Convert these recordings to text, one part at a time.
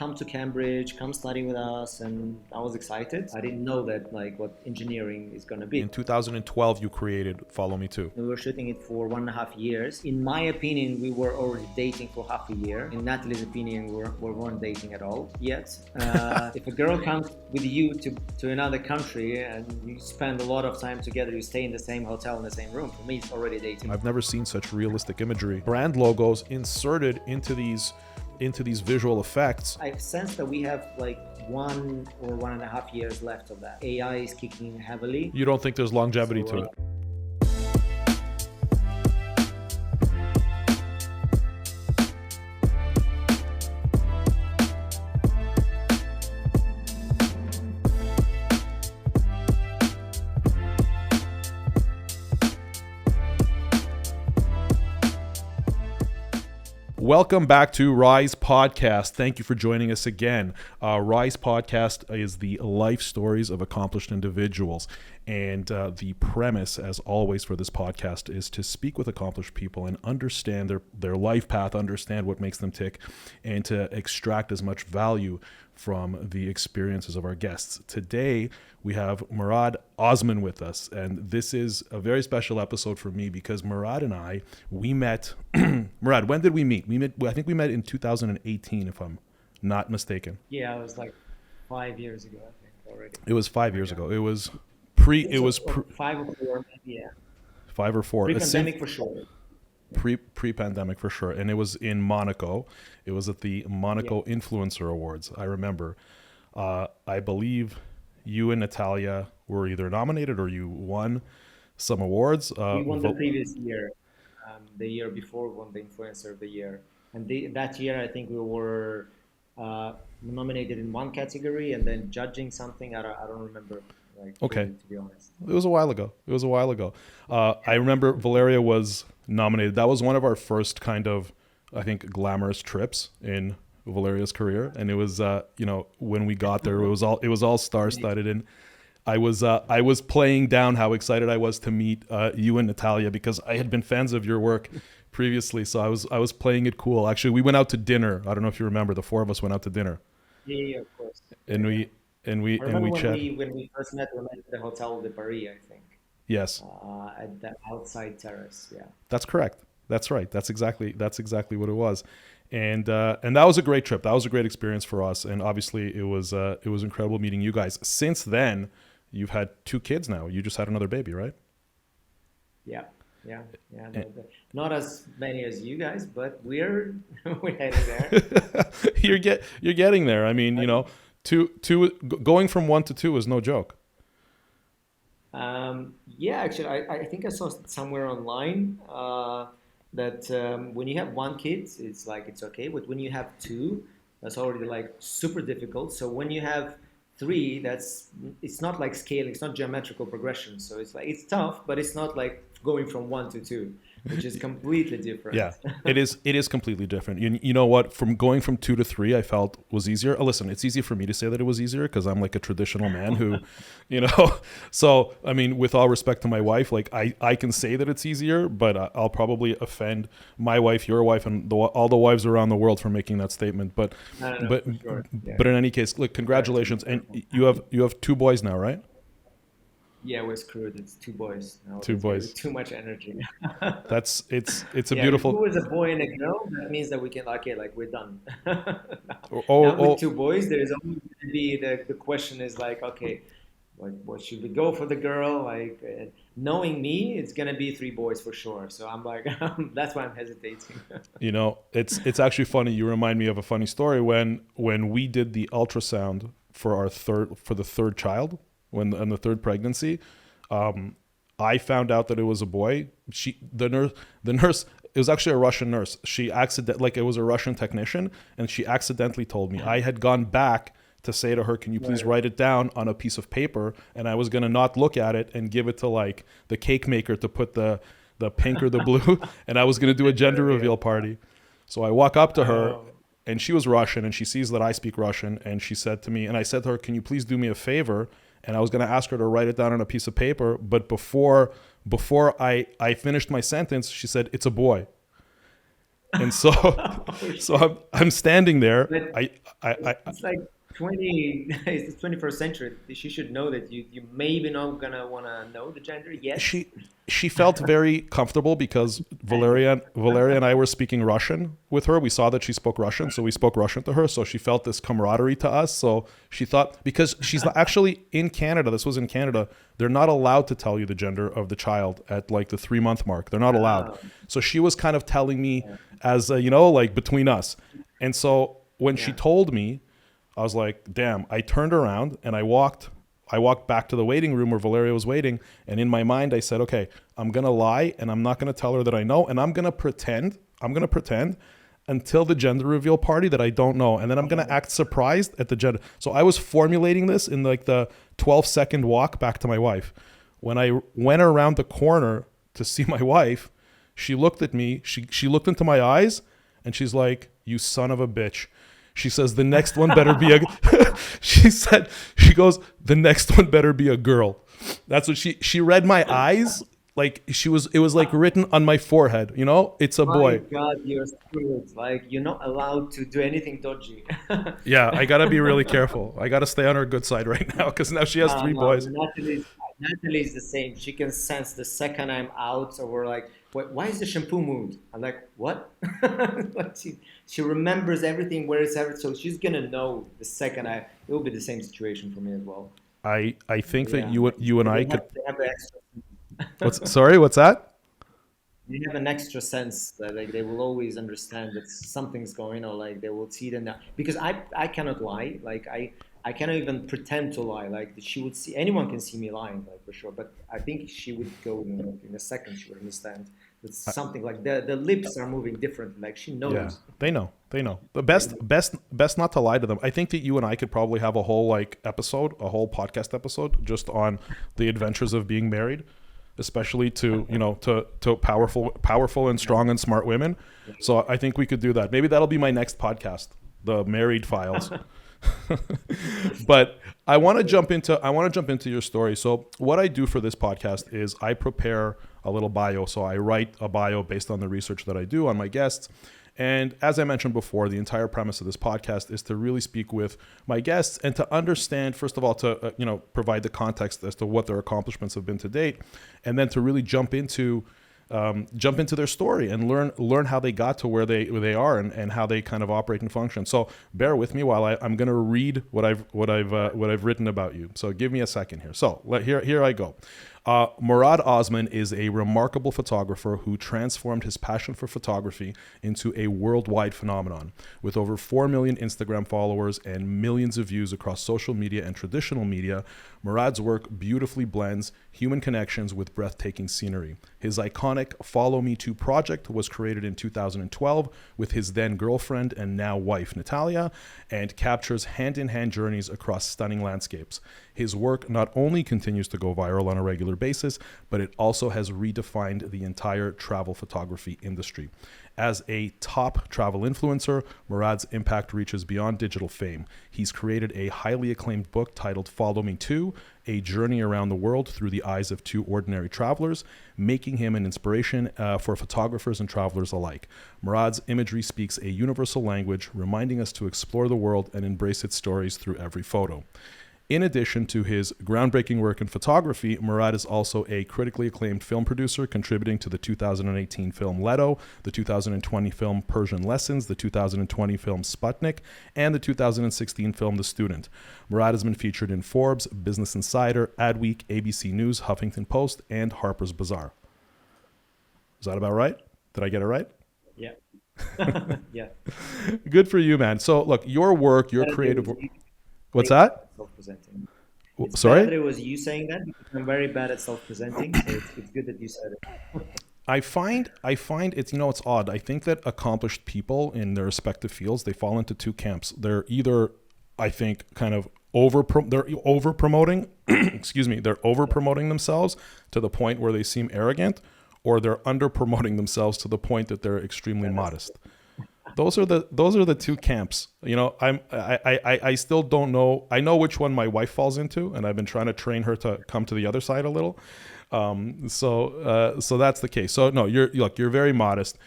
come to Cambridge, come study with us. And I was excited. I didn't know that like what engineering is going to be. In 2012, you created FollowMeTo. We were shooting it for 1.5 years. In my opinion, we were already dating for half a year. In Natalie's opinion, we weren't dating at all yet. If a girl comes with you to another country and you spend a lot of time together, you stay in the same hotel, in the same room, for me, it's already dating. I've never seen such realistic imagery. Brand logos inserted into these visual effects. I've sensed that we have like 1 or 1.5 years left of that. AI is kicking in heavily. You don't think there's longevity to it? Welcome back to Rise Podcast. Thank you for joining us again. Rise Podcast is the life stories of accomplished individuals. And the premise, as always, for this podcast is to speak with accomplished people and understand their life path, understand what makes them tick, and to extract as much value from the experiences of our guests. Today, we have Murad Osmann with us, and this is a very special episode for me because Murad and I, we met. Murad, when did we meet? I think we met in 2018, if I'm not mistaken. Yeah, it was like 5 years ago, I think, already. It was 5 years ago. It was 5 or 4, maybe, yeah. 5 or 4. Pre-pandemic for sure. Pre-pandemic for sure. And it was in Monaco. It was at the Monaco Influencer Awards. I remember. I believe you and Natalia were either nominated or you won some awards. We won the previous year. The year before, we won the Influencer of the Year. And that year, I think we were nominated in one category and then judging something. I don't remember. Okay. To be honest. It was a while ago. I remember Valeria was nominated. That was one of our first kind of, I think, glamorous trips in Valeria's career. And it was, when we got there, it was all star-studded. And I was playing down how excited I was to meet you and Natalia because I had been fans of your work previously. So I was playing it cool. Actually, we went out to dinner. I don't know if you remember. The 4 of us went out to dinner. Yeah, of course. And we chatted. When we first met, we met at the Hotel de Paris, I think. Yes. At the outside terrace, yeah. That's correct. That's right. That's exactly what it was. And that was a great trip. That was a great experience for us. And obviously it was incredible meeting you guys. Since then, you've had 2 kids now. You just had another baby, right? Yeah. Not as many as you guys, but we're heading there. You're getting there. I mean, two going from 1 to 2 is no joke. Yeah, actually, I think I saw somewhere online that when you have 1 kid, it's okay, but when you have 2, that's already like super difficult. So when you have 3, it's not like scaling, it's not geometrical progression. So it's tough, but it's not like going from 1 to 2. Which is completely different. Yeah, it is completely different. You know what? From going from 2 to 3, I felt was easier. Listen, it's easy for me to say that it was easier because I'm like a traditional man who, So I mean, with all respect to my wife, like I can say that it's easier, but I'll probably offend my wife, your wife, and all the wives around the world for making that statement. But sure. Yeah. But in any case, look, congratulations, and you have 2 boys now, right? Yeah, we're screwed. It's 2 boys now. 2 boys. Too much energy. It's a beautiful. If it was a boy and a girl, that means that we can we're done. Now with 2 boys, there is always going to be the question is like, okay, what should we go for the girl? Knowing me, it's gonna be 3 boys for sure. So I'm like, that's why I'm hesitating. It's actually funny. You remind me of a funny story when we did the ultrasound for the third child. On the 3rd pregnancy, I found out that it was a boy. The nurse, it was actually a Russian nurse. It was a Russian technician, and she accidentally told me. I had gone back to say to her, "Can you please write it down on a piece of paper?" And I was gonna not look at it and give it to like the cake maker to put the pink or the blue, and I was gonna do a gender reveal party. So I walk up to her. And she was Russian, and she sees that I speak Russian, and she said to me, and I said to her, "Can you please do me a favor?" And I was going to ask her to write it down on a piece of paper, but before I finished my sentence, she said, "It's a boy." And so Oh, so shit. I'm standing there. But I it's like 20, it's the 21st century. She should know that you maybe not gonna wanna know the gender yet. she she felt very comfortable because Valeria and I were speaking Russian with her. We saw that she spoke Russian, so we spoke Russian to her. So she felt this camaraderie to us. So she thought, because she's not actually in Canada. This was in Canada. They're not allowed to tell you the gender of the child at like the 3 month mark. They're not allowed. Oh, So she was kind of telling me yeah, as like between us. And so when she yeah. told me, I was like, damn. I turned around and I walked back to the waiting room where Valeria was waiting, and in my mind I said, okay, I'm gonna lie and I'm not gonna tell her that I know, and I'm gonna pretend. Until the gender reveal party that I don't know, and then I'm gonna act surprised at the gender. So I was formulating this in like the 12-second walk back to my wife. When I went around the corner to see my wife, she looked at me. She looked into my eyes, and she's like, "You son of a bitch." She says, "The next one better be a." She goes, "The next one better be a girl." That's what she read my eyes. Like it was like written on my forehead. It's a My boy. God, you're screwed. Like you're not allowed to do anything dodgy. Yeah, I gotta be really careful. I gotta stay on her good side right now because now she has No, three no, boys. Natalie's the same. She can sense the second I'm out, so we're like, why is the shampoo moved? I'm like, what? Like she remembers everything where it's ever, so she's gonna know the second I. It will be the same situation for me as well. I think that Yeah, you and I could. they have the extra. What's sorry? What's that? They have an extra sense that like they will always understand that something's going on. Like they will see it now because I cannot lie. Like I cannot even pretend to lie. Like she would see anyone can see me lying, like for sure. But I think she would go in a second. She would understand that something like the lips are moving differently. Like she Yeah, knows. they know. They know. The They best, know. best, best not to lie to them. I think that you and I could probably have a whole like episode, a whole podcast episode, just on the adventures of being married, especially to to powerful and strong and smart women. So I think we could do that. Maybe that'll be my next podcast, the Married Files. But I want to jump into your story. So what I do for this podcast is I prepare a little bio. So I write a bio based on the research that I do on my guests. And as I mentioned before, the entire premise of this podcast is to really speak with my guests and to understand, first of all, to provide the context as to what their accomplishments have been to date, and then to really jump into their story and learn how they got to where they are, and how they kind of operate and function. So bear with me while I'm going to read what I've written about you. So give me a second here. So here I go. Murad Osmann is a remarkable photographer who transformed his passion for photography into a worldwide phenomenon. With over 4 million Instagram followers and millions of views across social media and traditional media, Murad's work beautifully blends human connections with breathtaking scenery. His iconic FollowMeTo Project was created in 2012 with his then girlfriend and now wife Natalia, and captures hand-in-hand journeys across stunning landscapes. His work not only continues to go viral on a regular basis, but it also has redefined the entire travel photography industry. As a top travel influencer, Murad's impact reaches beyond digital fame. He's created a highly acclaimed book titled Follow Me To, a journey around the world through the eyes of two ordinary travelers, making him an inspiration for photographers and travelers alike. Murad's imagery speaks a universal language, reminding us to explore the world and embrace its stories through every photo. In addition to his groundbreaking work in photography, Murad is also a critically acclaimed film producer, contributing to the 2018 film Leto, the 2020 film Persian Lessons, the 2020 film Sputnik, and the 2016 film The Student. Murad has been featured in Forbes, Business Insider, Adweek, ABC News, Huffington Post, and Harper's Bazaar. Is that about right? Did I get it right? Yeah. Yeah. Good for you, man. So, look, your work, your Better that it creative was work. you What's saying that? self-presenting. It's better Sorry? that it was you saying that because I'm very bad at self-presenting. So it's good that you said it. I find it's odd. I think that accomplished people in their respective fields, they fall into two camps. They're either, I think, kind of they're over promoting excuse me, they're over promoting themselves to the point where they seem arrogant, or they're under promoting themselves to the point that they're extremely Yeah, that's modest. Those are the two camps. I still don't know. I know which one my wife falls into, and I've been trying to train her to come to the other side a little. So that's the case. So no, you're very modest.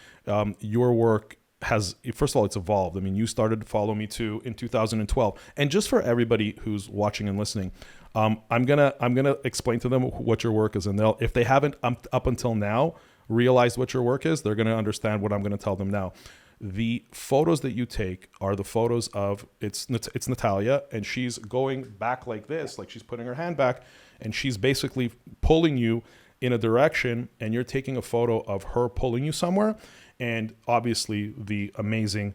your work has, first of all, it's evolved. I mean, you started Follow Me Too in 2012, and just for everybody who's watching and listening, I'm gonna explain to them what your work is, and they'll, if they haven't up until now realized what your work is, they're gonna understand what I'm gonna tell them now. The photos that you take are the photos of, it's Natalia, and she's going back like this, like she's putting her hand back, and she's basically pulling you in a direction, and you're taking a photo of her pulling you somewhere, and obviously the amazing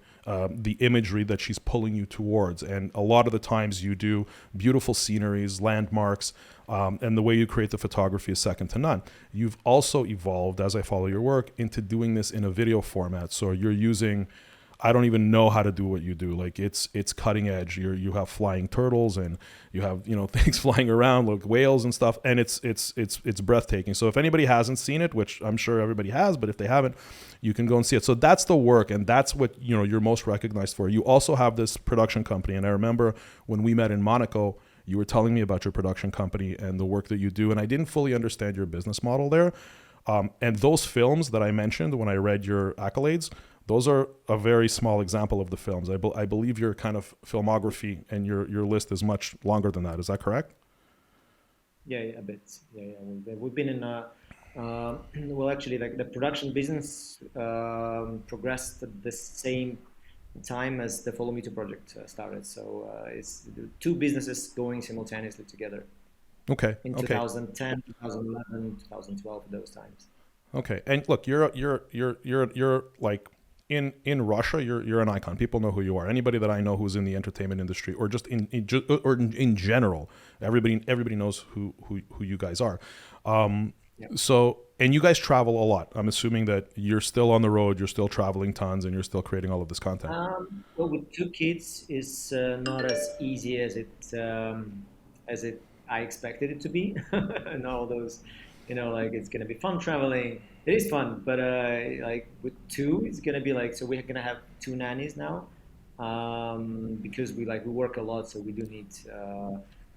the imagery that she's pulling you towards. And a lot of the times you do beautiful sceneries, landmarks, and the way you create the photography is second to none. You've also evolved, as I follow your work, into doing this in a video format. So you're using, I don't even know how to do what you do. Like it's cutting edge. You have flying turtles, and you have, you know, things flying around like whales and stuff, and it's breathtaking. So if anybody hasn't seen it, which I'm sure everybody has, but if they haven't, you can go and see it. So that's the work, and that's what, you know, you're most recognized for. You also have this production company, and I remember when we met in Monaco, you were telling me about your production company and the work that you do, and I didn't fully understand your business model there. And those films that I mentioned when I read your accolades, those are a very small example of the films. I believe your kind of filmography and your list is much longer than that. Is that correct? Yeah, yeah, a bit. Yeah, yeah. We've been in a, well, actually, like the production business progressed at the same time as the FollowMeTo project started. So it's the two businesses going simultaneously together Okay. in Okay. 2010, 2011, 2012, those times. Okay. And look, you're like in Russia, you're an icon. People know who you are. Anybody that I know who's in the entertainment industry, or just in general, everybody knows who you guys are. Yeah. So, and you guys travel a lot. I'm assuming that you're still on the road, you're still traveling tons, and you're still creating all of this content. Well, with two kids, it's not as easy as it I expected it to be, and all those, like it's gonna be fun traveling. It is fun, but like with two, it's gonna be like, so we're gonna have two nannies now, because we work a lot, so we do need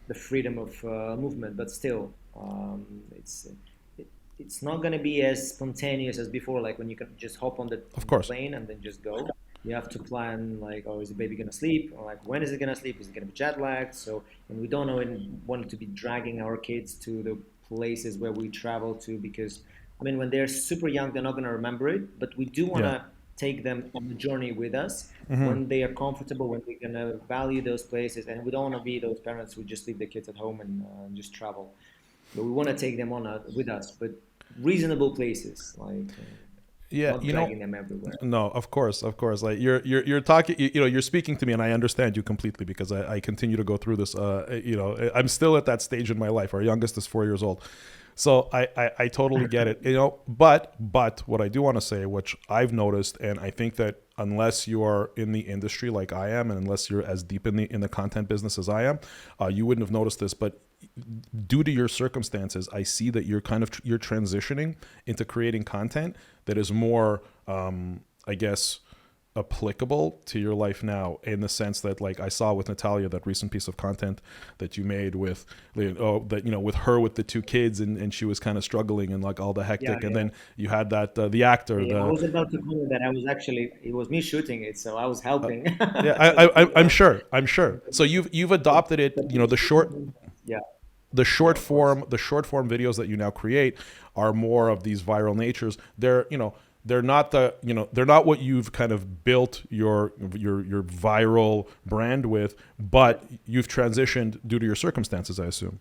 the freedom of movement, but still, it, it's not gonna be as spontaneous as before, like when you can just hop on Of the course. plane and then just go. You have to plan, like, oh, is the baby gonna sleep, or like when is it gonna sleep? Is it gonna be jet lagged? So, and we don't know and want to be dragging our kids to the places where we travel to, because I mean when they're super young they're not gonna remember it, but we do want Yeah. to take them on the journey with us when they are comfortable, when they're gonna value those places, and we don't want to be those parents who just leave the kids at home and just travel. But we want to take them on with us, but reasonable places, like Yeah. not You know, dragging them everywhere. no, of course, of course. Like you're talking, you know, you're speaking to me, and I understand you completely because I continue to go through this. You know, I'm still at that stage in my life. Our youngest is 4 years old, so I totally get it. You know, but what I do want to say, which I've noticed, and I think that unless you are in the industry like I am, and unless you're as deep in the content business as I am, you wouldn't have noticed this. But due to your circumstances, I see that you're transitioning into creating content that is more, I guess, applicable to your life now, in the sense that, like I saw with Natalia, that recent piece of content that you made with, that, you know, with her with the two kids, and she was kind of struggling and like all the Yeah, hectic, and yeah. then you had that the actor, Yeah, I the was about to comment that I was actually, it was me shooting it, so I was helping. yeah, So the kids, I'm sure. So you've adopted it, but you know, yeah, the yeah, short of course. form videos that you now create are more of these viral natures. They're, you know, they're not the, you know, they're not what you've kind of built your viral brand with, but you've transitioned due to your circumstances, I assume.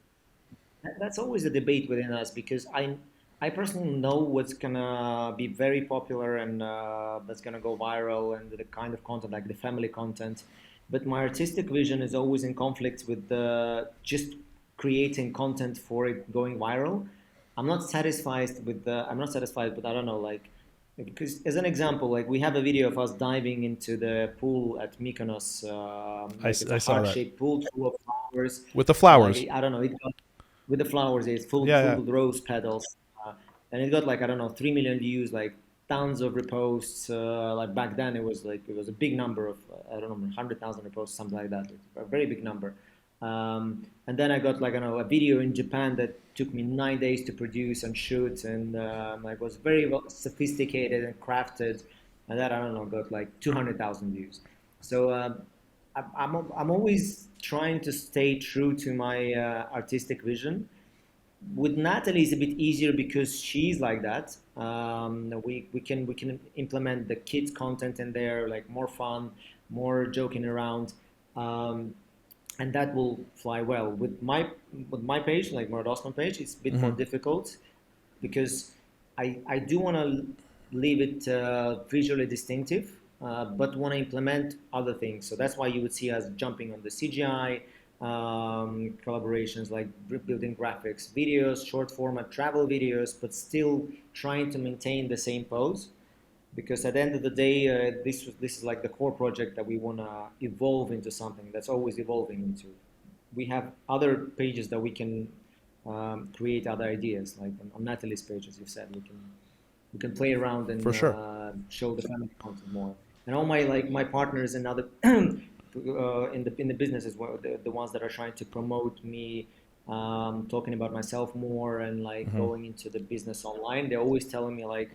That's always a debate within us, because I personally know what's gonna be very popular and that's gonna go viral, and the kind of content like the family content, but my artistic vision is always in conflict with the just creating content for it going viral. I'm not satisfied, but I don't know, like, because as an example, like we have a video of us diving into the pool at Mykonos, like it's a I saw that heart-shaped pool full of flowers. with the Like flowers. I don't know, it got with the flowers, it's full Yeah, full yeah. with rose petals, and it got like I don't know 3 million views, like tons of reposts. Like back then, it was a big number of I don't know 100,000 reposts, something like that. It's a very big number. And then I got like I don't know a video in Japan that took me 9 days to produce and shoot, and like was very well sophisticated and crafted. and that I don't know got like 200,000 views. So I'm always trying to stay true to my artistic vision. With Natalie, it's a bit easier because she's like that. We can implement the kids content in there, like more fun, more joking around, um, and that will fly well. With my page, like Murad Osmann page, it's a bit more Hmm. difficult because I do want to leave it visually distinctive, but want to implement other things. So that's why you would see us jumping on the CGI collaborations, like building graphics, videos, short format travel videos, but still trying to maintain the same pose. Because at the end of the day, this is like the core project that we want to evolve into something that's always evolving into. We have other pages that we can create other ideas, like on Natalie's page, as you said, we can play around For and sure. show the family content more. And all my partners and other in the business as well, the ones that are trying to promote me, talking about myself more and like Hmm. going into the business online, they're always telling me like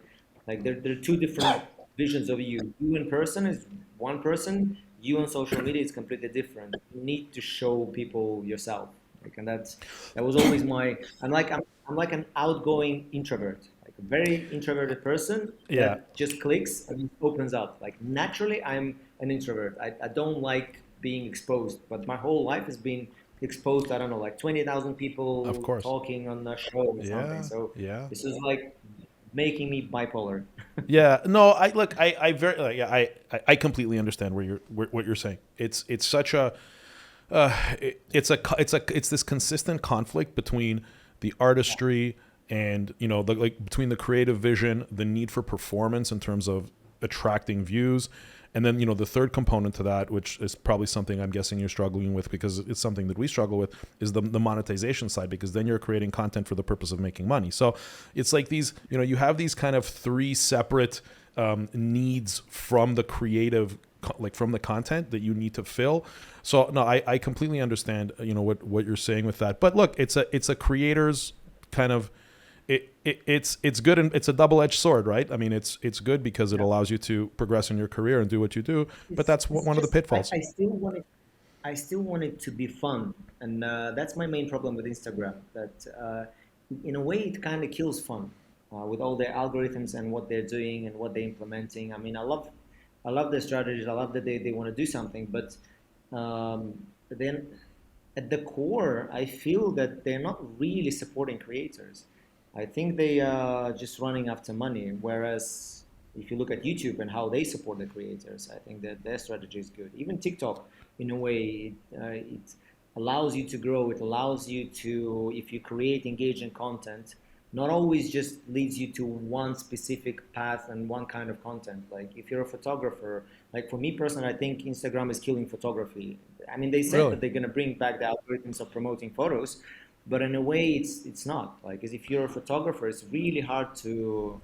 there are two different visions of you. You in person is one person. You on social media is completely different. You need to show people yourself. Like, and that was always my. I'm like an outgoing introvert, like a very introverted person Yeah. that just clicks and opens up. Like naturally, I'm an introvert. I don't like being exposed, but my whole life has been exposed. I don't know, like 20,000 Of people course. talking on a show or something. Yeah. So Yeah. this is like making me bipolar. Yeah, no, I look, I very, yeah, I completely understand what you're saying. It's such a, it's this consistent conflict between the Yeah. artistry and like between the creative vision, the need for performance in terms of attracting views, and then the third component to that, which is probably something I'm guessing you're struggling with because it's something that we struggle with, is the monetization side, because then you're creating content for the purpose of making money. So it's like these, you have these kind of three separate needs from the creative, like from the content that you need to fill. So no, I completely understand what you're saying with that. But look, it's a creator's kind of, it's good, and it's a double-edged sword, right? I mean, it's good because it Yeah. allows you to progress in your career and do what you do, but that's It's one of the just pitfalls. I still want it to be fun, and that's my main problem with Instagram. That in a way it kind of kills fun with all their algorithms and what they're doing and what they're implementing. I mean, I love their strategies. I love that they want to do something, but then at the core, I feel that they're not really supporting creators. I think they are just running after money. Whereas if you look at YouTube and how they support the creators, I think that their strategy is good. Even TikTok, in a way, it allows you to grow. It allows you to, if you create engaging content, not always just leads you to one specific path and one kind of content. Like if you're a photographer, like for me personally, I think Instagram is killing photography. I mean, they said Really, that they're going to bring back the algorithms of promoting photos, but in a way, it's not. Like, as if you're a photographer, it's really hard to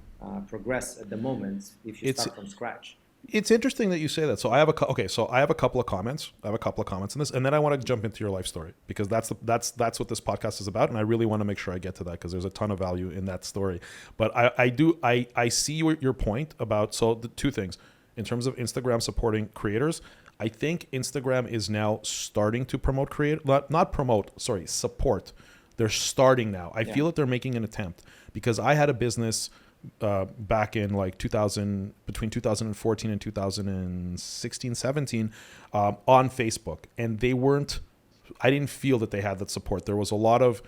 progress at the moment if you it's start from scratch. it's interesting that you say that. So I have okay. So I have a couple of comments. I have a couple of comments on this, and then I want to jump into your life story because that's what this podcast is about, and I really want to make sure I get to that because there's a ton of value in that story. But I see your point about, so the two things in terms of Instagram supporting creators. I think Instagram is now starting to promote create, not promote, sorry, support. They're starting now. I Yeah. feel that they're making an attempt because I had a business back in like 2000, between 2014 and 2016, 17, on Facebook, and they weren't. I didn't feel that they had that support. There was a lot of.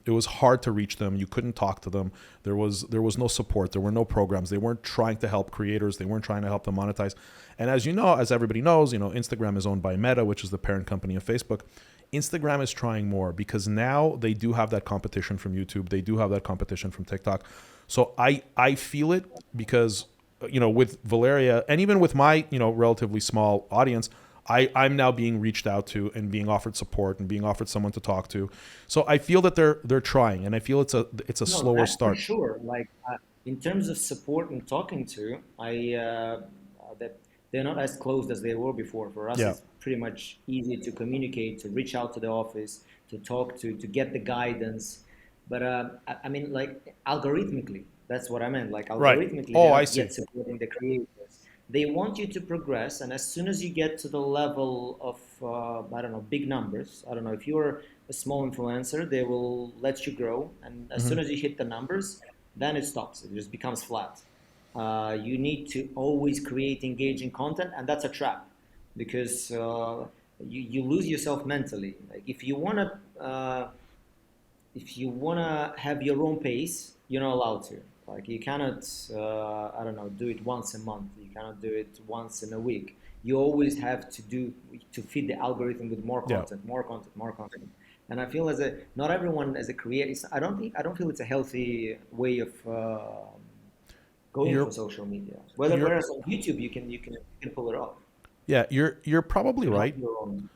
It was hard to reach them. You couldn't talk to them. There was no support. There were no programs. They weren't trying to help creators. They weren't trying to help them monetize. And as you know, as everybody knows, Instagram is owned by Meta, which is the parent company of Facebook. Instagram is trying more because now they do have that competition from YouTube. They do have that competition from TikTok. So I feel it because with Valeria and even with my relatively small audience, I'm now being reached out to and being offered support and being offered someone to talk to. So I feel that they're trying, and I feel it's a No, slower that's for start. sure. Like in terms of support and talking to, that they're not as closed as they were before. For us, Yeah. it's pretty much easy to communicate, to reach out to the office, to talk to get the guidance. But I mean, like algorithmically, that's what I meant. Like Right. algorithmically, Oh, they're I not see. yet supporting the creators. they want you to progress, and as soon as you get to the level of I don't know, big numbers. I don't know, if you're a small influencer, they will let you grow, and as Hmm. soon as you hit the numbers, then it stops. It just becomes flat. You need to always create engaging content, and that's a trap because you lose yourself mentally. Like if you wanna have your own pace, you're not allowed to. Like you cannot, I don't know, do it once a month. You cannot do it once in a week. You always have to do to feed the algorithm with more Yeah. content, more content, more content. And I feel as a not everyone as a creator. I don't feel it's a healthy way of going You're for social media. Whether you're whereas on YouTube you can pull it off. yeah, you're You probably can have right. your own.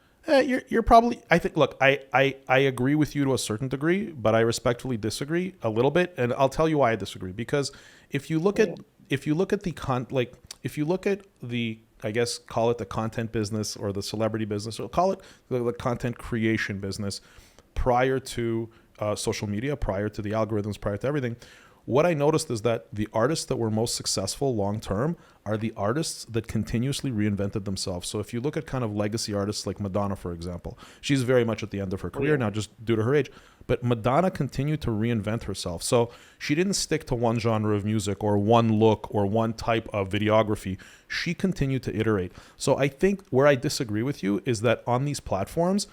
You're probably. I think. Look, I agree with you to a certain degree, but I respectfully disagree a little bit, and I'll tell you why I disagree. Because if you look Yeah, at yeah. if you look at the if you look at the, I guess, call it the content business or the celebrity business, or call it the content creation business, prior to social media, prior to the algorithms, prior to everything, what I noticed is that the artists that were most successful long term are the artists that continuously reinvented themselves. So if you look at kind of legacy artists like Madonna, for example, she's very much at the end of her Oh career yeah. now, just due to her age. But Madonna continued to reinvent herself. So she didn't stick to one genre of music or one look or one type of videography. She continued to iterate. So I think where I disagree with you is that on these platforms,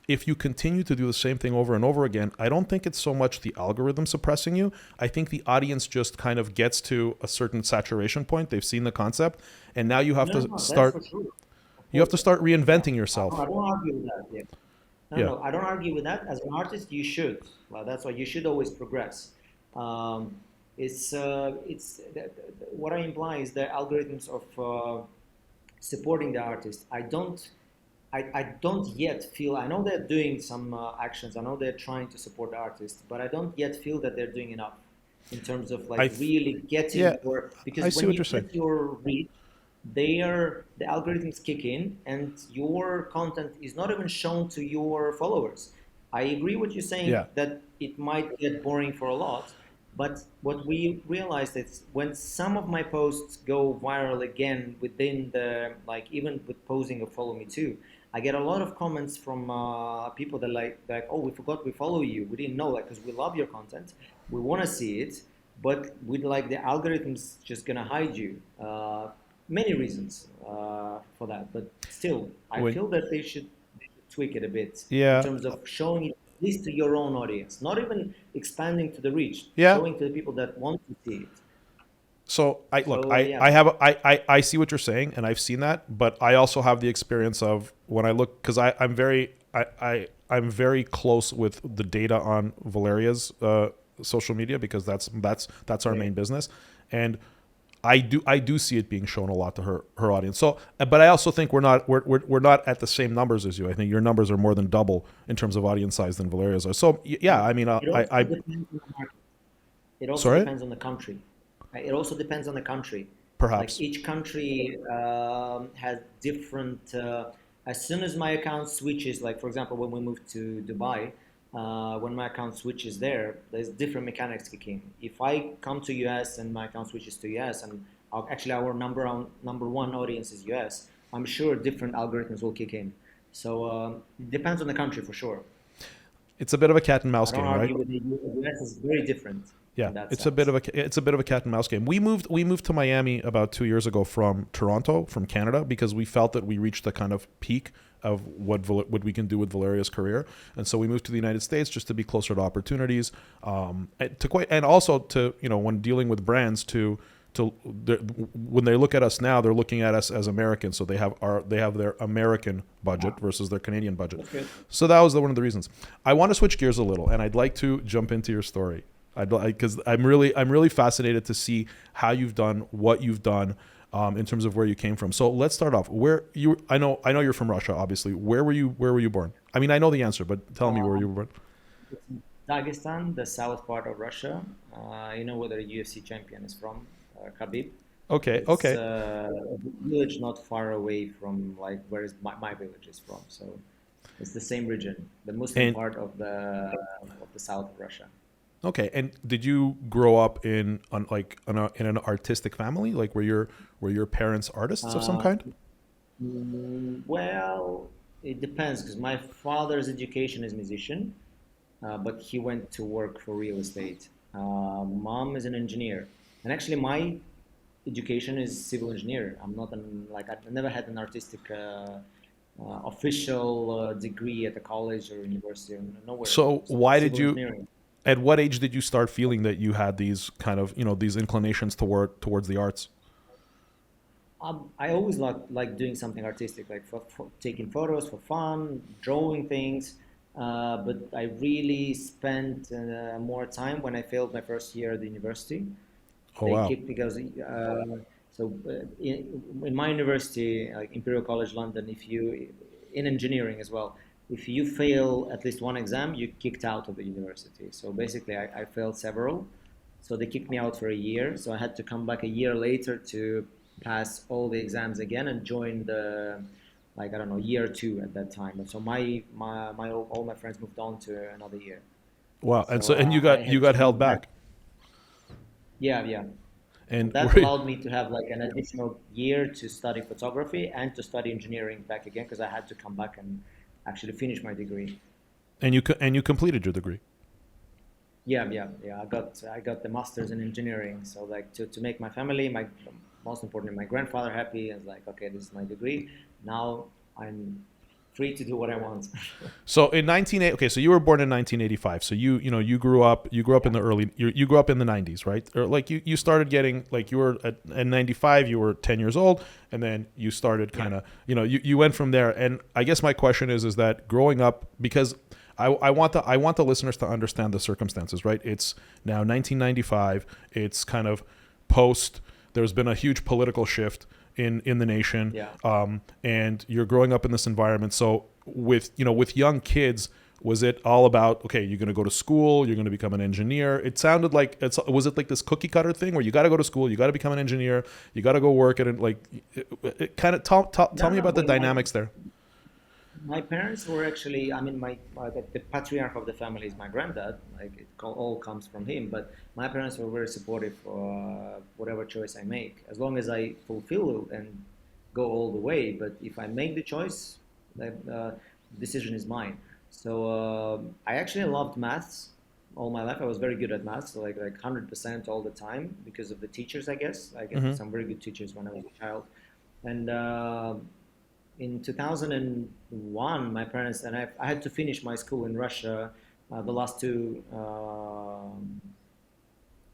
if you continue to do the same thing over and over again, I don't think it's so much the algorithm suppressing you. I think the audience just kind of gets to a certain saturation point. They've seen the concept, and now No, no, that's for sure. Of you have course. to start Yeah. reinventing I yourself. don't argue with that. Yeah. No, Yeah. no, I don't argue with that. As an artist, you should. Well, that's why you should always progress. Um, what I imply is the algorithms of supporting the artist. I don't yet feel. I know they're doing some actions. I know they're trying to support the artist, but I don't yet feel that they're doing enough in terms of like I th- really yeah, getting your. I Because see when what you you're saying. get your reach, the algorithms kick in and your content is not even shown to your followers. I agree with you saying Yeah. that it might get boring for a lot, but what we realized is when some of my posts go viral again within the like even with posing of Follow Me Too, I get a lot of comments from people that like oh, we forgot we follow you, we didn't know, like because we love your content, we want to see it, but we like the algorithms just gonna hide you. Many reasons for that, but still, I When feel that they should tweak it a bit in yeah, terms of showing it at least to your own audience, not even expanding to the reach, yeah. showing to the people that want to see it. So I look, So I yeah, have I see what you're saying, and I've seen that, but I also have the experience of when I look, because I'm very I'm very close with the data on Valeria's social media, because that's our yeah, main business, and I do see it being shown a lot to her audience. So, but I also think we're not at the same numbers as you. I think your numbers are more than double in terms of audience size than Valeria's are. So yeah, yeah. I mean, It also I depends on the market. It also sorry, depends on the country. It also depends on the country. Like perhaps. each country has different. As soon as my account switches, like for example, when we moved to Dubai, when my account switches there, there's different mechanics kicking. If I come to US and my account switches to US, and actually our number one audience is US, I'm sure different algorithms will kick in. So it depends on the country for sure. It's a bit of a cat and mouse I don't game, right? argue with the US is very different Yeah, in that it's a bit sense. of a cat and mouse game. We moved to Miami about 2 years ago from Toronto, from Canada, because we felt that we reached the kind of peak of what we can do with Valeria's career, and so we moved to the United States just to be closer to opportunities, and also to, when dealing with brands, to when they look at us now, they're looking at us as Americans, so they have their American budget Ah, versus their Canadian budget. that's good. So that was one of the reasons. I want to switch gears a little, and I'd like to jump into your story. Because I'm really fascinated to see how you've done what you've done, in terms of where you came from. So let's start off. Where you? I know you're from Russia, obviously. Where were you born? I mean, I know the answer, but tell me where you Um, were born. it's Dagestan, the south part of Russia. You know where the UFC champion is from, Khabib. Okay, It's okay. a village not far away from like where my village is from. So it's the same region, the Muslim And part of the south of Russia. Okay, and did you grow up in in an artistic family? Like were your parents artists of some Uh, kind? well, it depends because my father's education is musician, but he went to work for real estate. Mom is an engineer, and actually my education is civil engineer. I'm not like I've never had an artistic official degree at a college or university or nowhere. So So why did civil you engineering. at what age did you start feeling that you had these kind of, these inclinations towards the arts? I always like doing something artistic, like for taking photos for fun, drawing things. But I really spent more time when I failed my first year at the university. Oh They wow. kicked because in my university, like Imperial College London, if you in engineering as well, if you fail at least one exam, you kicked out of the university. So basically, I failed several, so they kicked me out for a year. So I had to come back a year later to pass all the exams again and join the like I don't know year two at that time. And so my all my friends moved on to another year. Wow. And So so and I you had got to held back. yeah, yeah. And And that allowed me to have like an additional year to study photography and to study engineering back again because I had to come back and actually finish my degree. and you completed your degree. Yeah, yeah, yeah. I got the master's in engineering. So like to make my family, my most importantly, my grandfather happy. I was like, okay, this is my degree. Now I'm free to do what I want. So in 1980, okay, so you were born in 1985. So you grew up in Yeah, the you grew up in the 90s, right? Or like you started getting like you were at 95, you were 10 years old, and then you started yeah, kind of, you went from there. And I guess my question is that growing up, because I want the listeners to understand the circumstances, right? It's now 1995. It's kind of post. There's been a huge political shift in the nation, yeah. and you're growing up in this environment. So with young kids, was it all about, okay, you're going to go to school, you're going to become an engineer? It sounded like was it like this cookie cutter thing where you got to go to school, you got to become an engineer, you got to go work at it, like it kind of tell No, me no. about the Well, dynamics there. my parents were actually, I mean, the patriarch of the family is my granddad. Like all comes from him. But my parents were very supportive for whatever choice I make, as long as I fulfill and go all the way. But if I make the choice, the decision is mine. So I actually loved maths all my life. I was very good at maths, so like 100% all the time because of the teachers. I guess I get Hmm. some very good teachers when I was a child, and. In 2001, my parents and I had to finish my school in Russia, the last two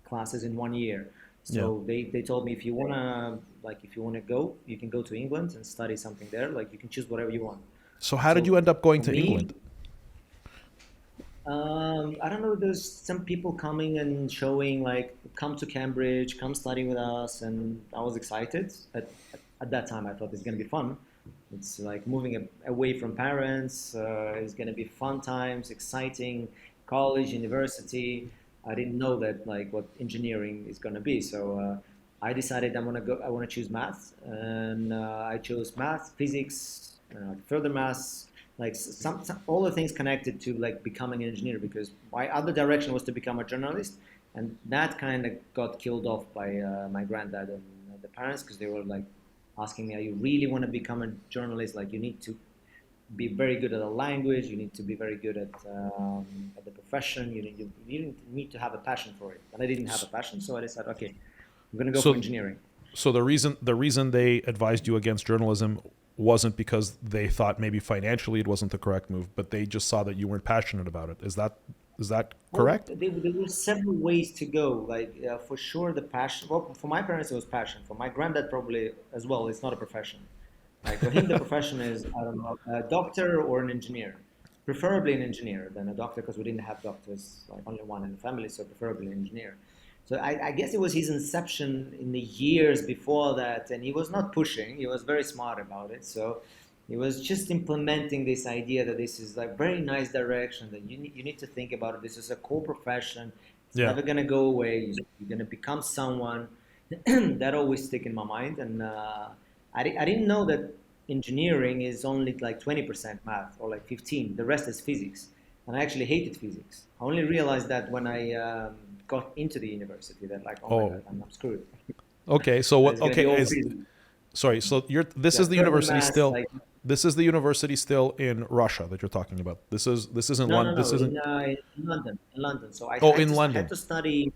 classes in 1 year. Yeah. So they told me if you wanna go, you can go to England and study something there. Like you can choose whatever you want. So how did you So end up going for to England? me, I don't know. There's some people coming and showing like, come to Cambridge, come study with us, and I was excited. At that time, I thought it's gonna be fun. It's like moving away from parents. It's gonna be fun times, exciting, college, university. I didn't know that like what engineering is gonna be. So I decided I'm gonna go. I want to choose math, and I chose math, physics, further maths, like all the things connected to like becoming an engineer because my other direction was to become a journalist, and that kind of got killed off by my granddad and the parents because they were like asking me, "Are you really want to become a journalist? Like you need to be very good at a language, you need to be very good at the profession, you need to have a passion for it." And I didn't have a passion, so I decided, okay, I'm gonna go for So engineering. so the reason they advised you against journalism wasn't because they thought maybe financially it wasn't the correct move, but they just saw that you weren't passionate about it. Is that Well, correct? there were several ways to go. Like for sure, the passion. Well, for my parents, it was passion. For my granddad, probably as well. It's not a profession. Like for him, the profession is I don't know, a doctor or an engineer, preferably an engineer than a doctor because we didn't have doctors, like only one in the family, so preferably an engineer. So I guess it was his inception in the years before that, and he was not pushing. He was very smart about it. So he was just implementing this idea that this is like very nice direction that you need to think about it. This is a cool profession. It's Yeah. never gonna go away. You're gonna become someone. That always stick in my mind, and I didn't know that engineering is only like 20% math or like 15. The rest is physics. and I actually hated physics. I only realized that when I got into the university that like, oh my Oh, God, I'm screwed. okay. So what? It's gonna be Okay, all is physics. sorry. So you're this Yeah, is the further university maths, still. like This is the university still in Russia that you're talking about. This isn't no, no, London. This no, isn't. in London, in London. So Oh, in I had London. to study.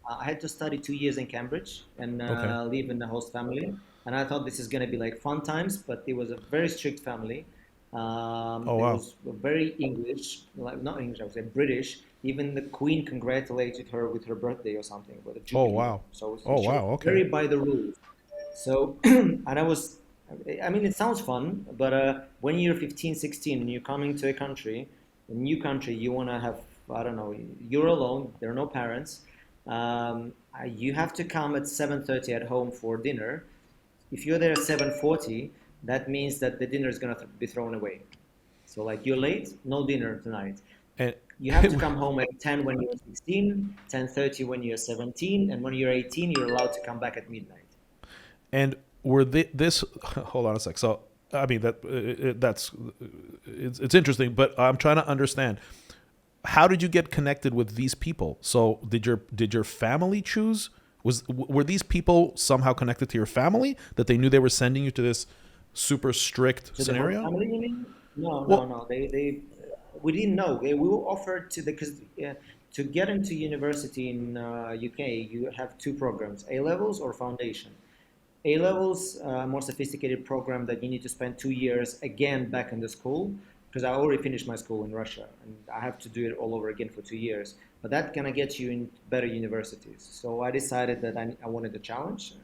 I had to study 2 years in Cambridge and Okay. live in the host family. And I thought this is going to be like fun times, but it was a very strict family. Oh There wow. was very English, like not English, I would say British. Even the Queen congratulated her with her birthday or something, with a Oh jubilee. wow. So Oh she was wow. Okay. very by the rules. So, and I was, I mean, it sounds fun, but when you're 15, 16 and you're coming to a new country, you want to have, I don't know, you're alone, there are no parents. You have to come at 7:30 at home for dinner. If you're there at 7:40, that means that the dinner is going to be thrown away. So like you're late, no dinner tonight. And You have to come home at 10 when you're 16, 10:30 when you're 17, and when you're 18, you're allowed to come back at midnight. and were this? Hold on a sec. So I mean that's it's interesting, but I'm trying to understand. How did you get connected with these people? So did your family choose? Were these people somehow connected to your family that they knew they were sending you to this super strict To the host scenario? family, you mean? No, no, Well, no. We didn't know. We were offered to the because to get into university in UK, you have two programs: A levels or foundation. A levels, more sophisticated program that you need to spend 2 years again back in the school because I already finished my school in Russia and I have to do it all over again for 2 years. But that gonna get you in better universities. So I decided that I wanted a challenge.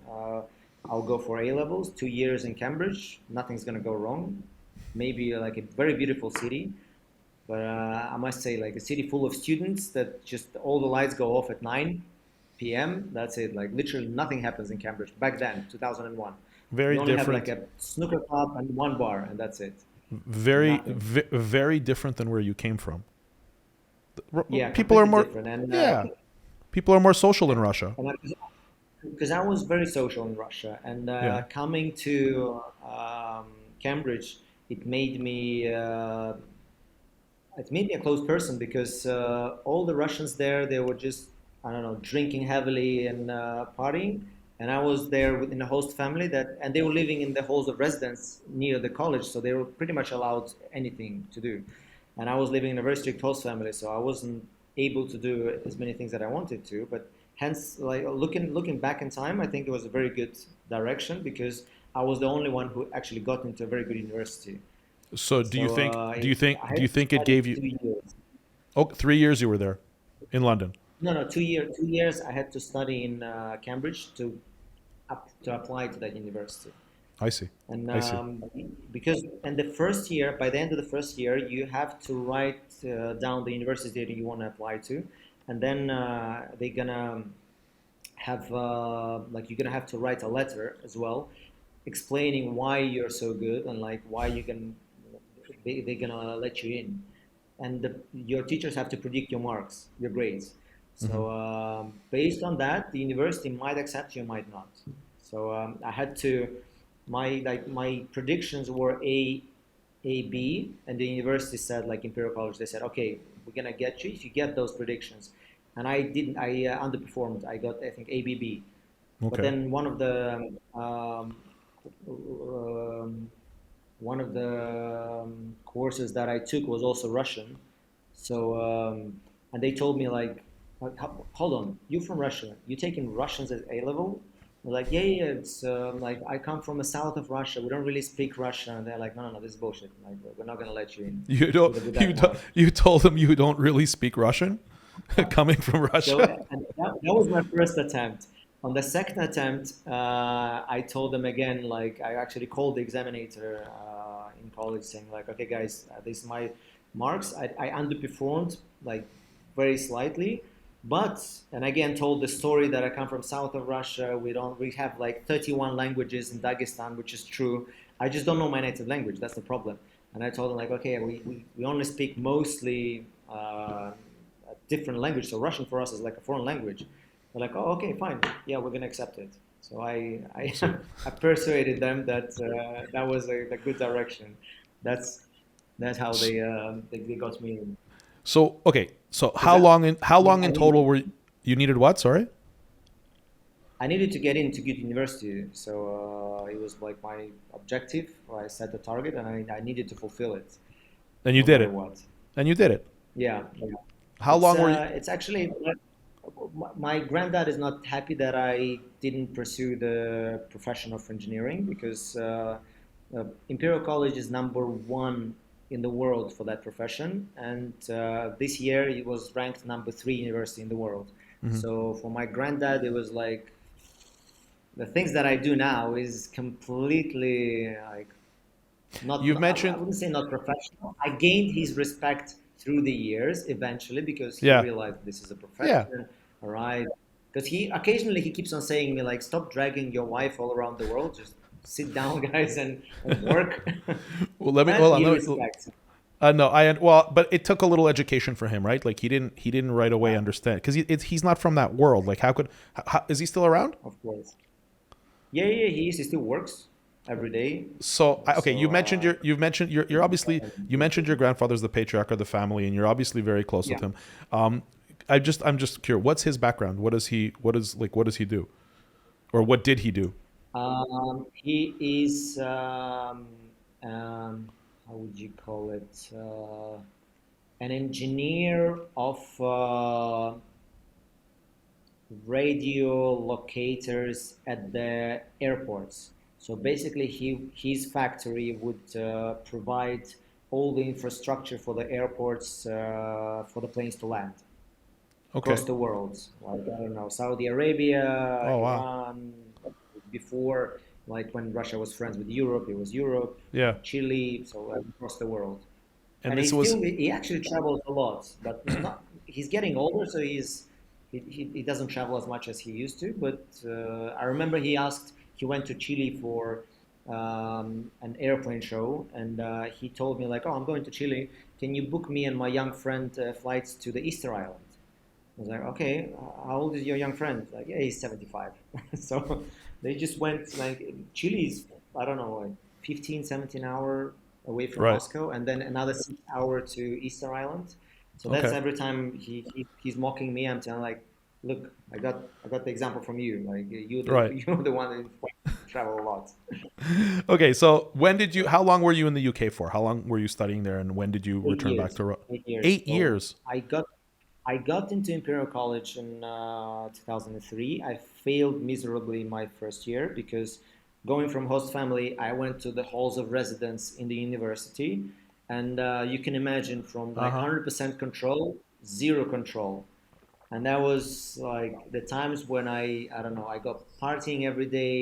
I'll go for A levels, 2 years in Cambridge. Nothing's gonna go wrong. Maybe like a very beautiful city, but I must say like a city full of students that just all the lights go off at 9 p.m. That's it. Like literally nothing happens in Cambridge back then, 2001. very You only have like different. a snooker club and one bar, and that's it. Nothing. Very different than where you came from. Yeah, People are completely more, different. And yeah. People are more social in Russia. and because I was very social in Russia, and Yeah. coming to Cambridge, it made me a close person because all the Russians there, they were just, I don't know, drinking heavily and partying. And I was there within a host family and they were living in the halls of residence near the college, so they were pretty much allowed anything to do. And I was living in a very strict host family, so I wasn't able to do as many things that I wanted to. But hence, like looking back in time, I think it was a very good direction because I was the only one who actually got into a very good university. So So I do had you to think it study gave you, 2 years. oh, 3 years you were there in London? No, no, 2 years. 2 years I had to study in Cambridge to apply to that university. I see. And I see. and the first year, by the end of the first year, you have to write down the university that you want to apply to, and then they're gonna have like you're gonna have to write a letter as well, explaining why you're so good and like why you can they're gonna let you in, and your teachers have to predict your marks, your grades. Hmm. So based on that, the university might accept you, might not. So I had to my predictions were A, B, and the university said like Imperial College, they said, okay, we're gonna get you if you get those predictions. And I didn't. I underperformed. I got I think A, B, B. But Okay. then um, one of the courses that I took was also Russian. So, and they told me like, hold on, you from Russia? You taking Russians at A level? I was like, yeah, yeah, it's like I come from the south of Russia. We don't really speak Russian. And they're like, no, no, no, this is bullshit. Like, we're not gonna let you in with that mark. You told them you don't really speak Russian, coming from So Russia. and that was my first attempt. On the second attempt, I told them again, like I actually called the examiner in college saying like, okay guys, this is my marks. I underperformed like very slightly, but and again told the story that I come from south of Russia. We have like 31 languages in Dagestan, which is true. I just don't know my native language. That's the problem. And I told them like, okay, we only speak mostly a different language. So Russian for us is like a foreign language. They're like, oh, okay, fine. Yeah, we're gonna accept it. So So I persuaded them that that was a good direction. That's that's how they got me in. So okay, so Because I, how yeah, long in total were you needed what? Sorry, I needed to get into good university, so it was like my objective. I set the target, and I needed to fulfill it, and you no did matter it, what. and you did it. Yeah, yeah. How long were you? It's actually my granddad is not happy that I didn't pursue the profession of engineering because Imperial College is number one in the world for that profession, and this year it was ranked number three university in the world. Mhm. So for my granddad, it was like the things that I do now is completely like You've I mentioned, wouldn't say not professional. I gained his respect through the years eventually because he yeah, realized this is a yeah. profession, all right. Because he occasionally he keeps on saying me like, stop dragging your wife all around the world, just sit down, guys, and work. Well, let me But hold on. he Let me. respects it. No, well, but it took a little education for him, right? Like he didn't right away Yeah, understand because he's not from that world. Like is he still around? of course. Yeah, yeah, he still works every day. So okay, So you've mentioned you're obviously you mentioned your grandfather's the patriarch of the family, and you're obviously very close with yeah. him. I'm just curious. What's his background? What does he do, or what did he do? He is how would you call it? An engineer of radio locators at the airports. So basically, his factory would provide all the infrastructure for the airports for the planes to land Okay. across the world. Like I don't know, Saudi Arabia, Oh wow. Iran. Before, like when Russia was friends with Europe, it was Europe, Yeah. Chile, so across the world. And And this was he actually travels a lot, but not. He's getting older, so he doesn't travel as much as he used to. But I remember he went to Chile for an airplane show, and he told me like, "Oh, I'm going to Chile. Can you book me and my young friend flights to the Easter Island?" I was like, "Okay, how old is your young friend?" He's like, "Yeah, he's 75." So they just went like Chile's, I don't know, like 15, 17 hour away from right. Moscow, and then another 6 hour to Easter Island. So that's Okay. every time he's mocking me. I'm telling like, look, I got the example from you. Like Right. you're the one that travel a lot. Okay. So when did you? How long were you in the UK for? How long were you studying there, and when did you Eight return back years, to? 8 years. 8 years. So I got into Imperial College in 2003. I failed miserably my first year because going from host family, I went to the halls of residence in the university, and you can imagine from Uh like huh. 100% control, zero control. And that was like the times when I don't know, I got partying every day.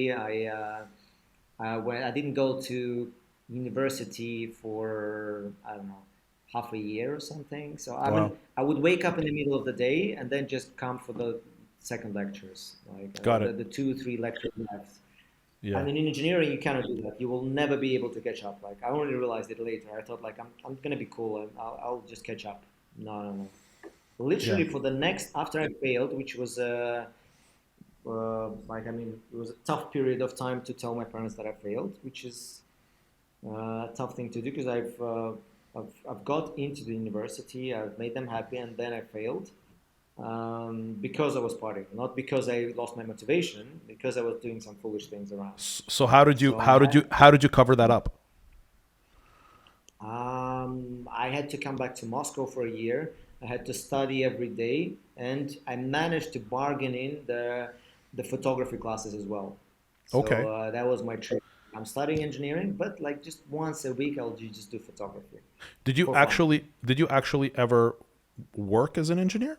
When I didn't go to university for I don't know half a year or something. So Wow. I would wake up in the middle of the day and then just come for the second lectures, like Got it. the 2 3 lectures left. Yeah. And in engineering, you cannot do that. You will never be able to catch up. Like I only realized it later. I thought like I'm gonna be cool and I'll just catch up. No, no, no. Yeah. Literally for the next after I failed, which was like I mean it was a tough period of time to tell my parents that I failed, which is a tough thing to do because I've got into the university, I've made them happy, and then I failed because I was partying, not because I lost my motivation, because I was doing some foolish things around. So So I had how did you cover that up? I had to come back to Moscow for a year. I had to study every day, and I managed to bargain in the photography classes as well. So Okay. that was my trick. I'm studying engineering, but like just once a week, just do photography for fun. Did you actually ever work as an engineer?